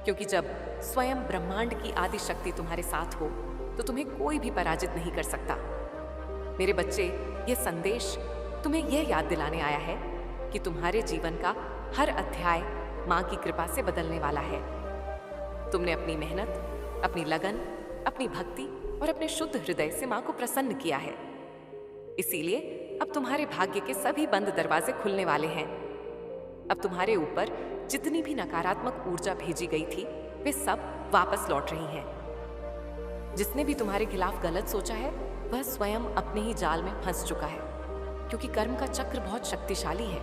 क्योंकि जब स्वयं ब्रह्मांड की आदि शक्ति तुम्हारे साथ हो तो तुम्हें कोई भी पराजित नहीं कर सकता। मेरे बच्चे, यह संदेश तुम्हें यह याद दिलाने आया है कि तुम्हारे जीवन का हर अध्याय माँ की कृपा से बदलने वाला है। तुमने अपनी मेहनत, अपनी लगन, अपनी भक्ति और अपने शुद्ध हृदय से माँ को प्रसन्न किया है। इसीलिए अब तुम्हारे भाग्य के सभी बंद दरवाजे खुलने वाले हैं। अब तुम्हारे ऊपर जितनी भी नकारात्मक ऊर्जा भेजी गई थी वे सब वापस लौट रही हैं। जिसने भी तुम्हारे खिलाफ गलत सोचा है वह स्वयं अपने ही जाल में फंस चुका है, क्योंकि कर्म का चक्र बहुत शक्तिशाली है।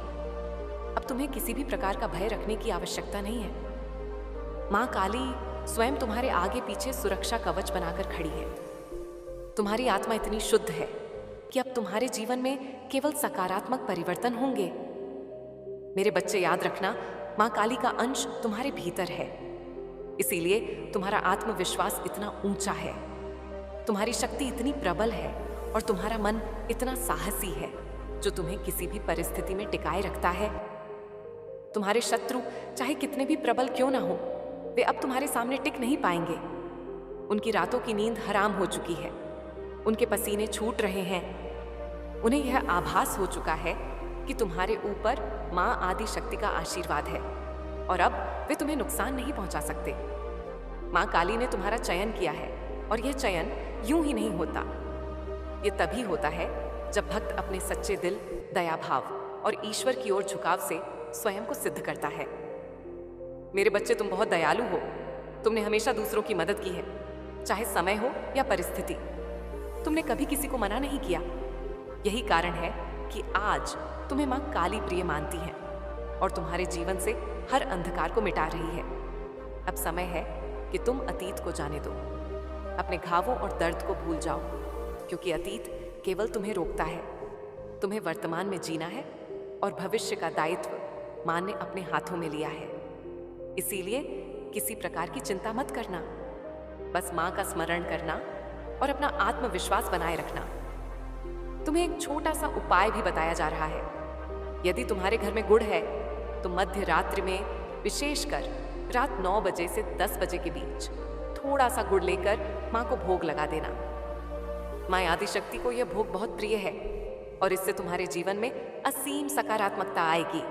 अब तुम्हें किसी भी प्रकार का भय रखने की आवश्यकता नहीं है। माँ काली स्वयं तुम्हारे आगे पीछे सुरक्षा कवच बनाकर खड़ी है। तुम्हारी आत्मा इतनी शुद्ध है कि अब तुम्हारे जीवन में केवल सकारात्मक परिवर्तन होंगे। मेरे बच्चे, याद रखना, माँ काली का अंश तुम्हारे भीतर है, इसीलिए तुम्हारा आत्मविश्वास इतना ऊंचा है, तुम्हारी शक्ति इतनी प्रबल है और तुम्हारा मन इतना साहसी है जो तुम्हें किसी भी परिस्थिति में टिकाए रखता है। तुम्हारे शत्रु चाहे कितने भी प्रबल क्यों ना हो, वे अब तुम्हारे सामने टिक नहीं पाएंगे। उनकी रातों की नींद हराम हो चुकी है, उनके पसीने छूट रहे हैं। उन्हें यह आभास हो चुका है कि तुम्हारे ऊपर माँ आदि शक्ति का आशीर्वाद है और अब वे तुम्हें नुकसान नहीं पहुंचा सकते। माँ काली ने तुम्हारा चयन किया है और यह चयन यूं ही नहीं होता। यह तभी होता है जब भक्त अपने सच्चे दिल, दया भाव और ईश्वर की ओर झुकाव से स्वयं को सिद्ध करता है। मेरे बच्चे, तुम बहुत दयालु हो। तुमने हमेशा दूसरों की मदद की है, चाहे समय हो या परिस्थिति। तुमने कभी किसी को मना नहीं किया। यही कारण है कि आज तुम्हें माँ काली प्रिय मानती है और तुम्हारे जीवन से हर अंधकार को मिटा रही है। अब समय है कि तुम अतीत को जाने दो, अपने घावों और दर्द को भूल जाओ, क्योंकि अतीत केवल तुम्हें रोकता है। तुम्हें वर्तमान में जीना है और भविष्य का दायित्व माँ ने अपने हाथों में लिया है। इसीलिए किसी प्रकार की चिंता मत करना, बस माँ का स्मरण करना और अपना आत्मविश्वास बनाए रखना। तुम्हें एक छोटा सा उपाय भी बताया जा रहा है। यदि तुम्हारे घर में गुड़ है तो मध्य रात्रि में, विशेषकर रात 9 बजे से 10 बजे के बीच, थोड़ा सा गुड़ लेकर माँ को भोग लगा देना। माँ आदिशक्ति को यह भोग बहुत प्रिय है और इससे तुम्हारे जीवन में असीम सकारात्मकता आएगी।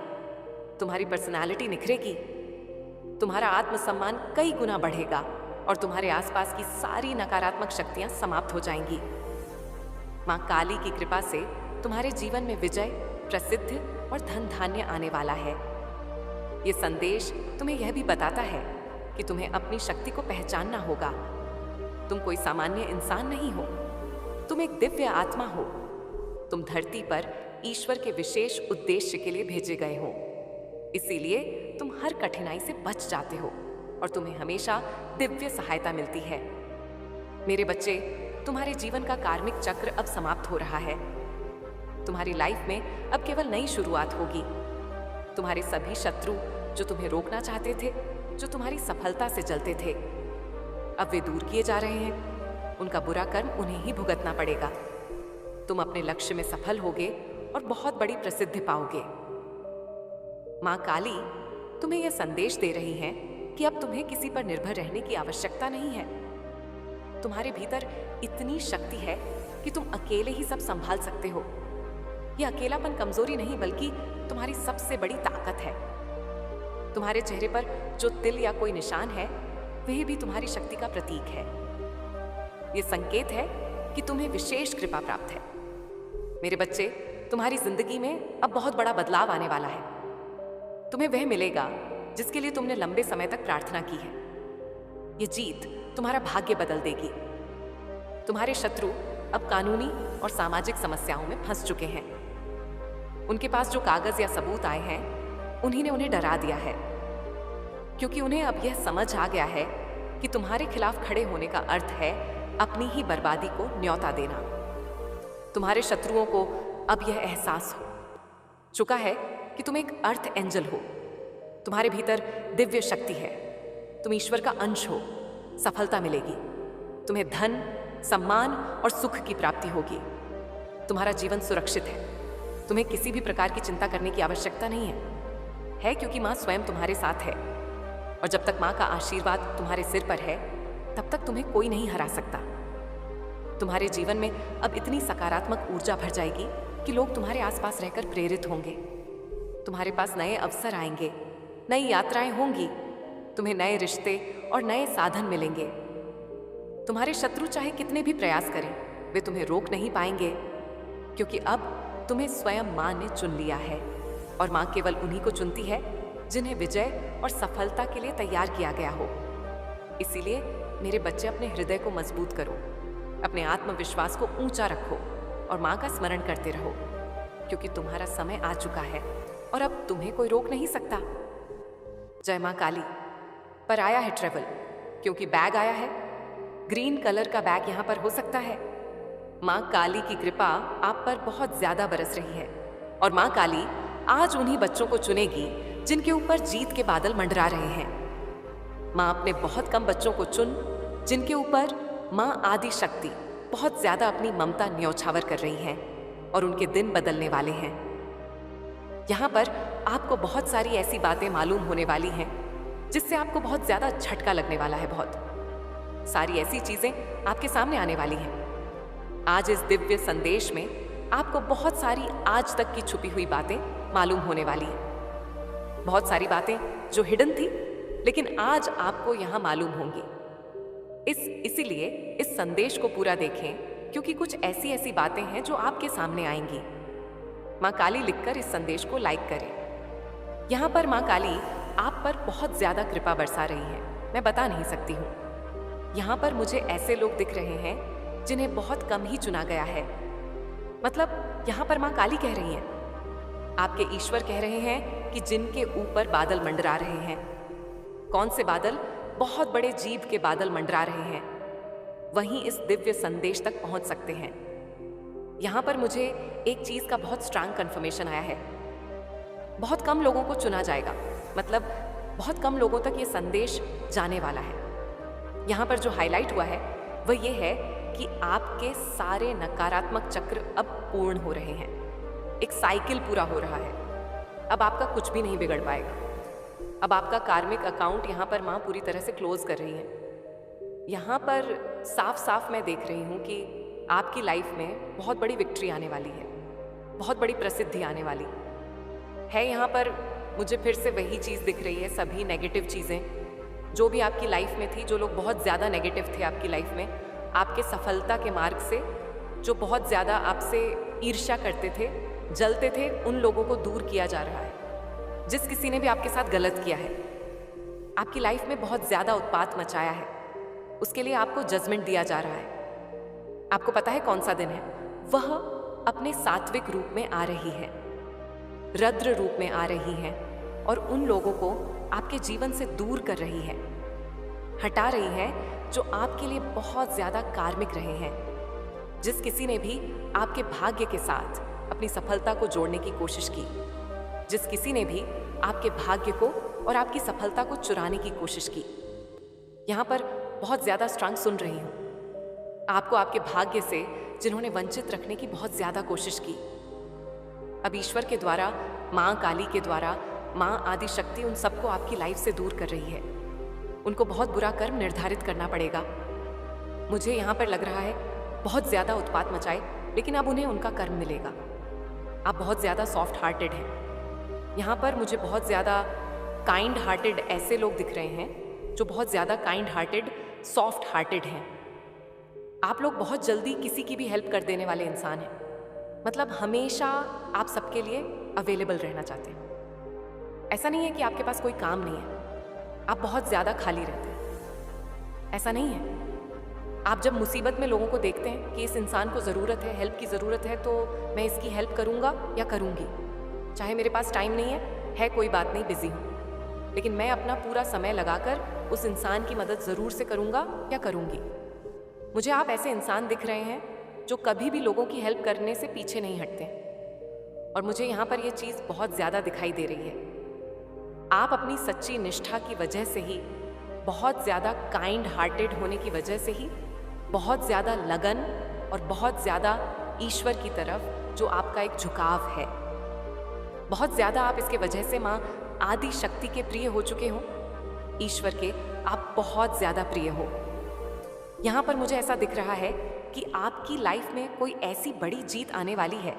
तुम्हारी पर्सनालिटी निखरेगी, तुम्हारा आत्मसम्मान कई गुना बढ़ेगा और तुम्हारे आसपास की सारी नकारात्मक शक्तियां समाप्त हो जाएंगी। माँ काली की कृपा से तुम्हारे जीवन में विजय, प्रसिद्धि और धन धान्य आने वाला है। ये संदेश तुम्हें यह भी बताता है कि तुम्हें अपनी शक्ति को पहचानना होगा। तुम कोई सामान्य इंसान नहीं हो, तुम एक दिव्य आत्मा हो। तुम धरती पर ईश्वर के विशेष उद्देश्य के लिए भेजे गए हो। इसीलिए तुम हर कठिनाई से बच जाते हो और तुम्हें हमेशा दिव्य सहायता मिलती है। मेरे बच्चे, तुम्हारे जीवन का कार्मिक चक्र अब समाप्त हो रहा है। तुम्हारी लाइफ में अब केवल नई शुरुआत होगी। तुम्हारे सभी शत्रु जो तुम्हें रोकना चाहते थे, जो तुम्हारी सफलता से जलते थे, अब वे दूर किए जा रहे हैं। उनका बुरा कर्म उन्हें ही भुगतना पड़ेगा। तुम अपने लक्ष्य में सफल होगे और बहुत बड़ी प्रसिद्धि पाओगे। माँ काली तुम्हें यह संदेश दे रही हैं कि अब तुम्हें किसी पर निर्भर रहने की आवश्यकता नहीं है। तुम्हारे भीतर इतनी शक्ति है कि तुम अकेले ही सब संभाल सकते हो। यह अकेलापन कमजोरी नहीं बल्कि तुम्हारी सबसे बड़ी ताकत है। तुम्हारे चेहरे पर जो तिल या कोई निशान है, वह भी तुम्हारी शक्ति का प्रतीक है। यह संकेत है कि तुम्हें विशेष कृपा प्राप्त है। मेरे बच्चे, तुम्हारी जिंदगी में अब बहुत बड़ा बदलाव आने वाला है। तुम्हें वह मिलेगा जिसके लिए तुमने लंबे समय तक प्रार्थना की है। यह जीत तुम्हारा भाग्य बदल देगी। तुम्हारे शत्रु अब कानूनी और सामाजिक समस्याओं में फंस चुके हैं। उनके पास जो कागज या सबूत आए हैं, उन्हीं ने उन्हें डरा दिया है, क्योंकि उन्हें अब यह समझ आ गया है कि तुम्हारे खिलाफ खड़े होने का अर्थ है अपनी ही बर्बादी को न्योता देना। तुम्हारे शत्रुओं को अब यह एहसास हो चुका है कि तुम एक अर्थ एंजल हो। तुम्हारे भीतर दिव्य शक्ति है। तुम ईश्वर का अंश हो। सफलता मिलेगी। तुम्हें धन, सम्मान और सुख की प्राप्ति होगी। तुम्हारा जीवन सुरक्षित है। तुम्हें किसी भी प्रकार की चिंता करने की आवश्यकता नहीं है, क्योंकि माँ स्वयं तुम्हारे साथ है। और जब तक माँ का आशीर्वाद तुम्हारे सिर पर है, तब तक तुम्हें कोई नहीं हरा सकता। तुम्हारे जीवन में अब इतनी सकारात्मक ऊर्जा भर जाएगी कि लोग तुम्हारे आसपास रहकर प्रेरित होंगे। तुम्हारे पास नए अवसर आएंगे, नई यात्राएं होंगी। तुम्हें नए रिश्ते और नए साधन मिलेंगे। तुम्हारे शत्रु चाहे कितने भी प्रयास करें, वे तुम्हें रोक नहीं पाएंगे, क्योंकि अब तुम्हें स्वयं माँ ने चुन लिया है। और माँ केवल उन्हीं को चुनती है जिन्हें विजय और सफलता के लिए तैयार किया गया हो। इसीलिए मेरे बच्चे, अपने हृदय को मजबूत करो, अपने आत्मविश्वास को ऊंचा रखो और माँ का स्मरण करते रहो, क्योंकि तुम्हारा समय आ चुका है और अब तुम्हें कोई रोक नहीं सकता। जय माँ काली। पर आया है ट्रेवल, क्योंकि बैग आया है। ग्रीन कलर का बैग यहाँ पर हो सकता है। माँ काली की कृपा आप पर बहुत ज्यादा बरस रही है और माँ काली आज उन्हीं बच्चों को चुनेगी जिनके ऊपर जीत के बादल मंडरा रहे हैं। माँ अपने बहुत कम बच्चों को चुन जिनके ऊपर माँ आदि शक्ति बहुत ज्यादा अपनी ममता न्यौछावर कर रही है और उनके दिन बदलने वाले हैं। यहाँ पर आपको बहुत सारी ऐसी बातें मालूम होने वाली हैं जिससे आपको बहुत ज्यादा झटका लगने वाला है। बहुत सारी ऐसी चीजें आपके सामने आने वाली हैं। आज इस दिव्य संदेश में आपको बहुत सारी आज तक की छुपी हुई बातें मालूम होने वाली हैं। बहुत सारी बातें जो हिडन थी, लेकिन आज आपको यहाँ मालूम होंगी। इसीलिए इस संदेश को पूरा देखें, क्योंकि कुछ ऐसी ऐसी बातें हैं जो आपके सामने आएंगी। माँ काली लिखकर इस संदेश को लाइक करें। यहाँ पर माँ काली आप पर बहुत ज्यादा कृपा बरसा रही है, मैं बता नहीं सकती हूँ। यहाँ पर मुझे ऐसे लोग दिख रहे हैं जिन्हें बहुत कम ही चुना गया है। मतलब यहाँ पर माँ काली कह रही हैं, आपके ईश्वर कह रहे हैं कि जिनके ऊपर बादल मंडरा रहे हैं। कौन से बादल? बहुत बड़े जीव के बादल मंडरा रहे हैं, वहीं इस दिव्य संदेश तक पहुंच सकते हैं। यहाँ पर मुझे एक चीज का बहुत स्ट्रांग कंफर्मेशन आया है। बहुत कम लोगों को चुना जाएगा, मतलब बहुत कम लोगों तक ये संदेश जाने वाला है। यहाँ पर जो हाईलाइट हुआ है वह ये है कि आपके सारे नकारात्मक चक्र अब पूर्ण हो रहे हैं। एक साइकिल पूरा हो रहा है। अब आपका कुछ भी नहीं बिगड़ पाएगा। अब आपका कार्मिक अकाउंट यहाँ पर माँ पूरी तरह से क्लोज कर रही है। यहाँ पर साफ साफ मैं देख रही हूँ कि आपकी लाइफ में बहुत बड़ी विक्ट्री आने वाली है, बहुत बड़ी प्रसिद्धि आने वाली है। यहाँ पर मुझे फिर से वही चीज़ दिख रही है, सभी नेगेटिव चीज़ें जो भी आपकी लाइफ में थी, जो लोग बहुत ज़्यादा नेगेटिव थे आपकी लाइफ में, आपके सफलता के मार्ग से, जो बहुत ज़्यादा आपसे ईर्ष्या करते थे, जलते थे, उन लोगों को दूर किया जा रहा है। जिस किसी ने भी आपके साथ गलत किया है, आपकी लाइफ में बहुत ज्यादा उत्पात मचाया है, उसके लिए आपको जजमेंट दिया जा रहा है। आपको पता है कौन सा दिन है? वह अपने सात्विक रूप में आ रही है, रद्र रूप में आ रही है और उन लोगों को आपके जीवन से दूर कर रही है, हटा रही है जो आपके लिए बहुत ज्यादा कार्मिक रहे हैं। जिस किसी ने भी आपके भाग्य के साथ अपनी सफलता को जोड़ने की कोशिश की, जिस किसी ने भी आपके भाग्य को और आपकी सफलता को चुराने की कोशिश की। यहाँ पर बहुत ज्यादा स्ट्रंग सुन रही हूँ। आपको आपके भाग्य से जिन्होंने वंचित रखने की बहुत ज्यादा कोशिश की, अब ईश्वर के द्वारा, माँ काली के द्वारा, माँ आदि शक्ति उन सबको आपकी लाइफ से दूर कर रही है। उनको बहुत बुरा कर्म निर्धारित करना पड़ेगा। मुझे यहाँ पर लग रहा है बहुत ज्यादा उत्पात मचाए, लेकिन अब उन्हें उनका कर्म मिलेगा। आप बहुत ज्यादा सॉफ्ट हार्टेड हैं। यहाँ पर मुझे बहुत ज्यादा काइंड हार्टेड ऐसे लोग दिख रहे हैं जो बहुत ज्यादा काइंड हार्टेड, सॉफ्ट हार्टेड हैं। आप लोग बहुत जल्दी किसी की भी हेल्प कर देने वाले इंसान हैं। मतलब हमेशा आप सबके लिए अवेलेबल रहना चाहते हैं। ऐसा नहीं है कि आपके पास कोई काम नहीं है, आप बहुत ज्यादा खाली रहते हैं, ऐसा नहीं है। आप जब मुसीबत में लोगों को देखते हैं कि इस इंसान को ज़रूरत है, हेल्प की ज़रूरत है, तो मैं इसकी हेल्प करूँगा या करूँगी। चाहे मेरे पास टाइम नहीं है कोई बात नहीं, बिजी हूँ, लेकिन मैं अपना पूरा समय लगाकर उस इंसान की मदद ज़रूर से करूँगा या करूँगी। मुझे आप ऐसे इंसान दिख रहे हैं जो कभी भी लोगों की हेल्प करने से पीछे नहीं हटते। और मुझे यहाँ पर यह चीज़ बहुत ज़्यादा दिखाई दे रही है। आप अपनी सच्ची निष्ठा की वजह से ही, बहुत ज़्यादा काइंड हार्टेड होने की वजह से ही, बहुत ज़्यादा लगन और बहुत ज़्यादा ईश्वर की तरफ जो आपका एक झुकाव है, बहुत ज़्यादा आप इसके वजह से माँ आदि शक्ति के प्रिय हो चुके हो। ईश्वर के आप बहुत ज़्यादा प्रिय हो। यहाँ पर मुझे ऐसा दिख रहा है कि आपकी लाइफ में कोई ऐसी बड़ी जीत आने वाली है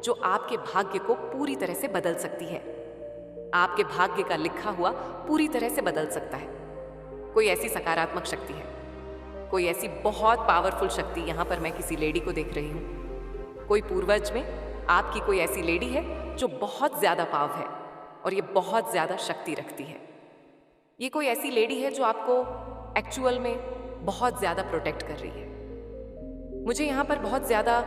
जो आपके भाग्य को पूरी तरह से बदल सकती है। आपके भाग्य का लिखा हुआ पूरी तरह से बदल सकता है। कोई ऐसी सकारात्मक शक्ति है, कोई ऐसी बहुत पावरफुल शक्ति, यहाँ पर मैं किसी लेडी को देख रही हूँ। कोई पूर्वज में आपकी कोई ऐसी लेडी है जो बहुत ज्यादा पाव है और ये बहुत ज्यादा शक्ति रखती है। ये कोई ऐसी लेडी है जो आपको एक्चुअल में बहुत ज्यादा प्रोटेक्ट कर रही है। मुझे यहाँ पर बहुत ज्यादा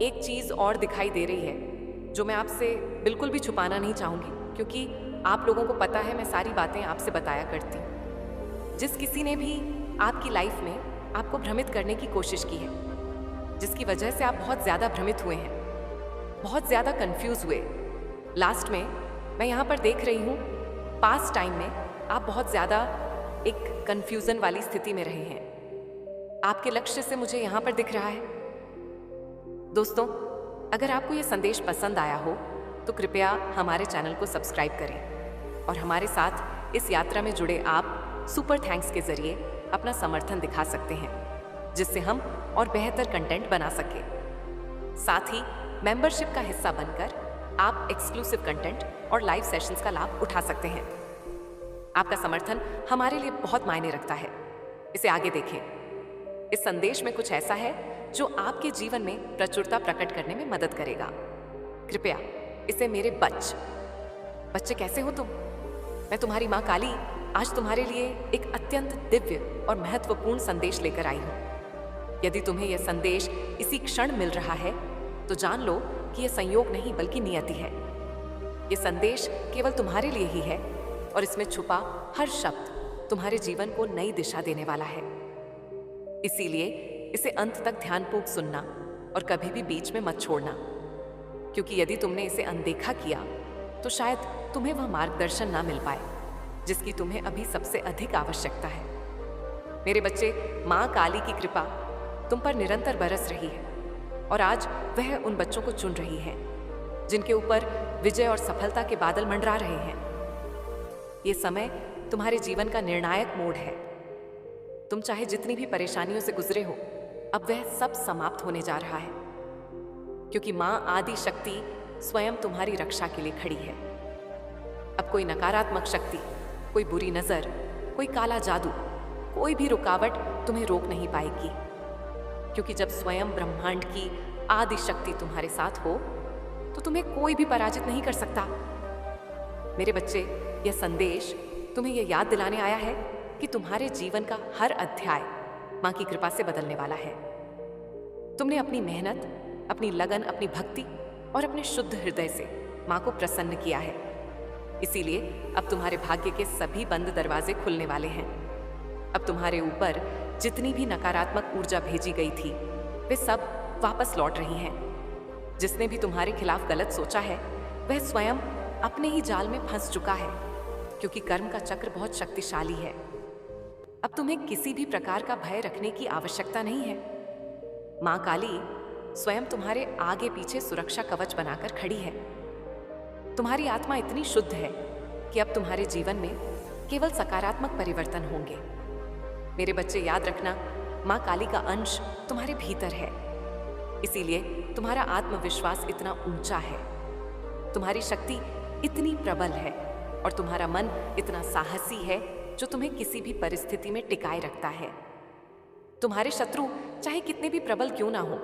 एक चीज और दिखाई दे रही है जो मैं आपसे बिल्कुल भी छुपाना नहीं चाहूंगी, क्योंकि आप लोगों को पता है मैं सारी बातें आपसे बताया करती हूँ। जिस किसी ने भी आपकी लाइफ में आपको भ्रमित करने की कोशिश की है, जिसकी वजह से आप बहुत ज़्यादा भ्रमित हुए हैं, बहुत ज़्यादा कंफ्यूज हुए। लास्ट में मैं यहाँ पर देख रही हूँ, पास्ट टाइम में आप बहुत ज़्यादा एक कंफ्यूजन वाली स्थिति में रहे हैं। आपके लक्ष्य से मुझे यहाँ पर दिख रहा है। दोस्तों, अगर आपको ये संदेश पसंद आया हो तो कृपया हमारे चैनल को सब्सक्राइब करें और हमारे साथ इस यात्रा में जुड़े आप सुपर थैंक्स के जरिए अपना समर्थन दिखा सकते हैं, जिससे हम और बेहतर कंटेंट बना सकें। साथ ही मेंबरशिप का हिस्सा बनकर आप एक्सक्लूसिव कंटेंट और लाइव सेशंस का लाभ उठा सकते हैं। आपका समर्थन हमारे लिए बहुत मायने रखता है। इसे आगे देखें। इस संदेश में कुछ ऐसा है जो आपके जीवन में प्रचुरता प्रकट करने में मदद करेगा। कृपया इसे मेरे बच्चे कैसे हो तुम? मैं तुम्हारी माँ काली आज तुम्हारे लिए एक अत्यंत दिव्य और महत्वपूर्ण संदेश लेकर आई हूँ। यदि तुम्हें यह संदेश इसी क्षण मिल रहा है तो जान लो कि यह संयोग नहीं बल्कि नियति है। यह संदेश केवल तुम्हारे लिए ही है और इसमें छुपा हर शब्द तुम्हारे जीवन को नई दिशा देने वाला है। इसीलिए इसे अंत तक ध्यानपूर्वक सुनना और कभी भी बीच में मत छोड़ना, क्योंकि यदि तुमने इसे अनदेखा किया तो शायद तुम्हें वह मार्गदर्शन ना मिल पाए जिसकी तुम्हें अभी सबसे अधिक आवश्यकता है। मेरे बच्चे, माँ काली की कृपा तुम पर निरंतर बरस रही है और आज वह उन बच्चों को चुन रही है जिनके ऊपर विजय और सफलता के बादल मंडरा रहे हैं। ये समय तुम्हारे जीवन का निर्णायक मोड़ है। तुम चाहे जितनी भी परेशानियों से गुजरे हो, अब वह सब समाप्त होने जा रहा है, क्योंकि माँ आदि शक्ति स्वयं तुम्हारी रक्षा के लिए खड़ी है। अब कोई नकारात्मक शक्ति, कोई बुरी नजर, कोई काला जादू, कोई भी रुकावट तुम्हें रोक नहीं पाएगी, क्योंकि जब स्वयं ब्रह्मांड की आदि शक्ति तुम्हारे साथ हो तो तुम्हें कोई भी पराजित नहीं कर सकता। मेरे बच्चे, यह संदेश तुम्हें यह याद दिलाने आया है कि तुम्हारे जीवन का हर अध्याय माँ की कृपा से बदलने वाला है। तुमने अपनी मेहनत, अपनी लगन, अपनी भक्ति और अपने शुद्ध हृदय से माँ को प्रसन्न किया है। इसीलिए अब तुम्हारे भाग्य के सभी बंद दरवाजे खुलने वाले हैं। अब तुम्हारे ऊपर जितनी भी नकारात्मक ऊर्जा भेजी गई थी वे सब वापस लौट रही हैं। जिसने भी तुम्हारे खिलाफ गलत सोचा है वह स्वयं अपने ही जाल में फंस चुका है, क्योंकि कर्म का चक्र बहुत शक्तिशाली है। अब तुम्हें किसी भी प्रकार का भय रखने की आवश्यकता नहीं है। माँ काली स्वयं तुम्हारे आगे पीछे सुरक्षा कवच बनाकर खड़ी है। तुम्हारी आत्मा इतनी शुद्ध है कि अब तुम्हारे जीवन में केवल सकारात्मक परिवर्तन होंगे। मेरे बच्चे, याद रखना, माँ काली का अंश तुम्हारे भीतर है। इसीलिए तुम्हारा आत्मविश्वास इतना ऊंचा है, तुम्हारी शक्ति इतनी प्रबल है और तुम्हारा मन इतना साहसी है जो तुम्हें किसी भी परिस्थिति में टिकाए रखता है। तुम्हारे शत्रु चाहे कितने भी प्रबल क्यों ना हो,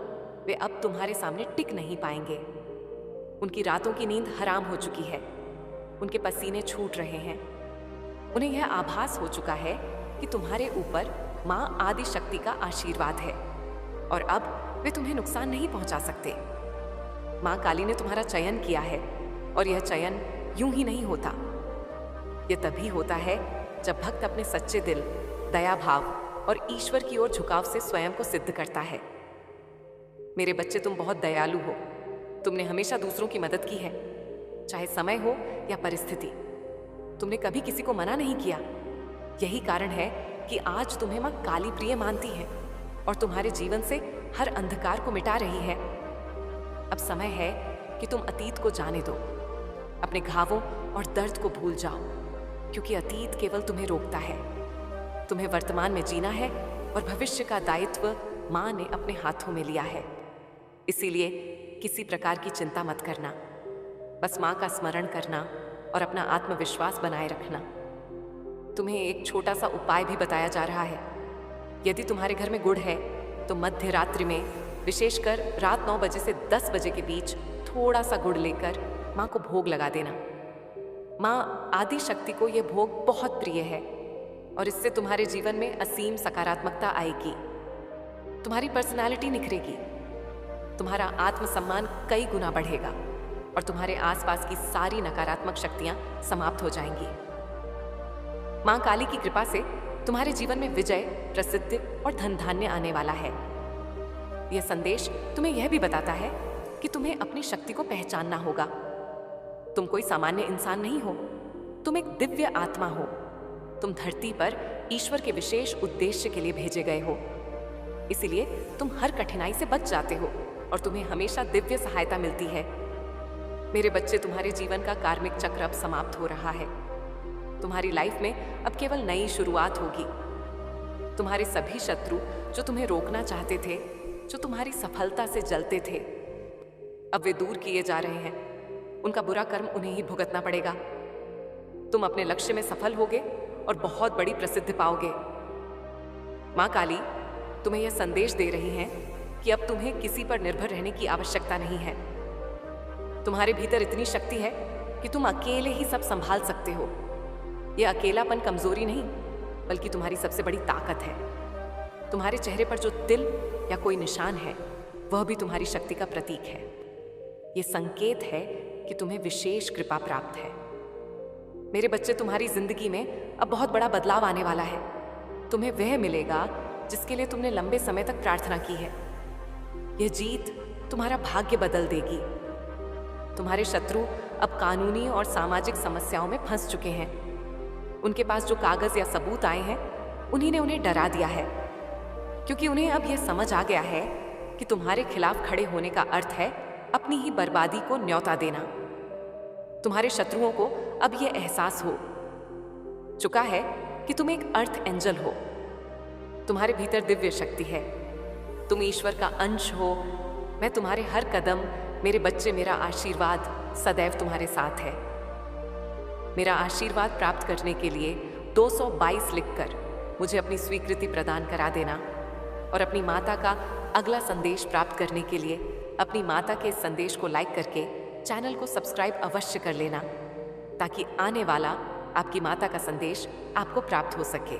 वे अब तुम्हारे सामने टिक नहीं पाएंगे। उनकी रातों की नींद हराम हो चुकी है, उनके पसीने छूट रहे हैं। उन्हें यह आभास हो चुका है कि तुम्हारे ऊपर माँ आदि शक्ति का आशीर्वाद है और अब वे तुम्हें नुकसान नहीं पहुंचा सकते। माँ काली ने तुम्हारा चयन किया है और यह चयन यूं ही नहीं होता। यह तभी होता है जब भक्त अपने सच्चे दिल, दया भाव और ईश्वर की ओर झुकाव से स्वयं को सिद्ध करता है। मेरे बच्चे, तुम बहुत दयालु हो। तुमने हमेशा दूसरों की मदद की है, चाहे समय हो या परिस्थिति। तुमने कभी किसी को मना नहीं किया। यही कारण है कि आज तुम्हें माँ काली प्रिय मानती है और तुम्हारे जीवन से हर अंधकार को मिटा रही है। अब समय है कि तुम अतीत को जाने दो, अपने घावों और दर्द को भूल जाओ, क्योंकि अतीत केवल तुम्हें रोकता है। तुम्हें वर्तमान में जीना है और भविष्य का दायित्व माँ ने अपने हाथों में लिया है। इसीलिए किसी प्रकार की चिंता मत करना, बस माँ का स्मरण करना और अपना आत्मविश्वास बनाए रखना। तुम्हें एक छोटा सा उपाय भी बताया जा रहा है। यदि तुम्हारे घर में गुड़ है तो मध्य रात्रि में, विशेषकर रात 9 बजे से 10 बजे के बीच, थोड़ा सा गुड़ लेकर माँ को भोग लगा देना। माँ आदि शक्ति को यह भोग बहुत प्रिय है और इससे तुम्हारे जीवन में असीम सकारात्मकता आएगी। तुम्हारी पर्सनालिटी निखरेगी, तुम्हारा आत्मसम्मान कई गुना बढ़ेगा और तुम्हारे आसपास की सारी नकारात्मक शक्तियां समाप्त हो जाएंगी। माँ काली की कृपा से तुम्हारे जीवन में विजय, प्रसिद्धि और धन धान्य आने वाला है। यह संदेश तुम्हें यह भी बताता है कि तुम्हें अपनी शक्ति को पहचानना होगा। तुम कोई सामान्य इंसान नहीं हो, तुम एक दिव्य आत्मा हो। तुम धरती पर ईश्वर के विशेष उद्देश्य के लिए भेजे गए हो। इसीलिए तुम हर कठिनाई से बच जाते हो और तुम्हें हमेशा दिव्य सहायता मिलती है। मेरे बच्चे, तुम्हारे जीवन का कार्मिक चक्र अब समाप्त हो रहा है। तुम्हारी लाइफ में अब केवल नई शुरुआत होगी। तुम्हारे सभी शत्रु जो तुम्हें रोकना चाहते थे, जो तुम्हारी सफलता से जलते थे, अब वे दूर किए जा रहे हैं। उनका बुरा कर्म उन्हें ही भुगतना पड़ेगा। तुम अपने लक्ष्य में सफल होगे और बहुत बड़ी प्रसिद्धि पाओगे। माँ काली तुम्हें यह संदेश दे रही हैं कि अब तुम्हें किसी पर निर्भर रहने की आवश्यकता नहीं है। तुम्हारे भीतर इतनी शक्ति है कि तुम अकेले ही सब संभाल सकते हो। यह अकेलापन कमजोरी नहीं, बल्कि तुम्हारी सबसे बड़ी ताकत है। तुम्हारे चेहरे पर जो तिल या कोई निशान है, वह भी तुम्हारी शक्ति का प्रतीक है। यह संकेत है कि तुम्हें विशेष कृपा प्राप्त है। मेरे बच्चे, तुम्हारी जिंदगी में अब बहुत बड़ा बदलाव आने वाला है। तुम्हें वह मिलेगा जिसके लिए तुमने लंबे समय तक प्रार्थना की है। यह जीत तुम्हारा भाग्य बदल देगी। तुम्हारे शत्रु अब कानूनी और सामाजिक समस्याओं में फंस चुके हैं। उनके पास जो कागज या सबूत आए हैं, उन्हीं ने उन्हें डरा दिया है, क्योंकि उन्हें अब यह समझ आ गया है कि तुम्हारे खिलाफ खड़े होने का अर्थ है अपनी ही बर्बादी को न्योता देना। तुम्हारे शत्रुओं को अब यह एहसास हो चुका है कि तुम एक अर्थ एंजल हो। तुम्हारे भीतर दिव्य शक्ति है, तुम ईश्वर का अंश हो। मैं तुम्हारे हर कदम, मेरे बच्चे, मेरा आशीर्वाद सदैव तुम्हारे साथ है। मेरा आशीर्वाद प्राप्त करने के लिए 222 लिखकर मुझे अपनी स्वीकृति प्रदान करा देना और अपनी माता का अगला संदेश प्राप्त करने के लिए अपनी माता के इस संदेश को लाइक करके चैनल को सब्सक्राइब अवश्य कर लेना, ताकि आने वाला आपकी माता का संदेश आपको प्राप्त हो सके।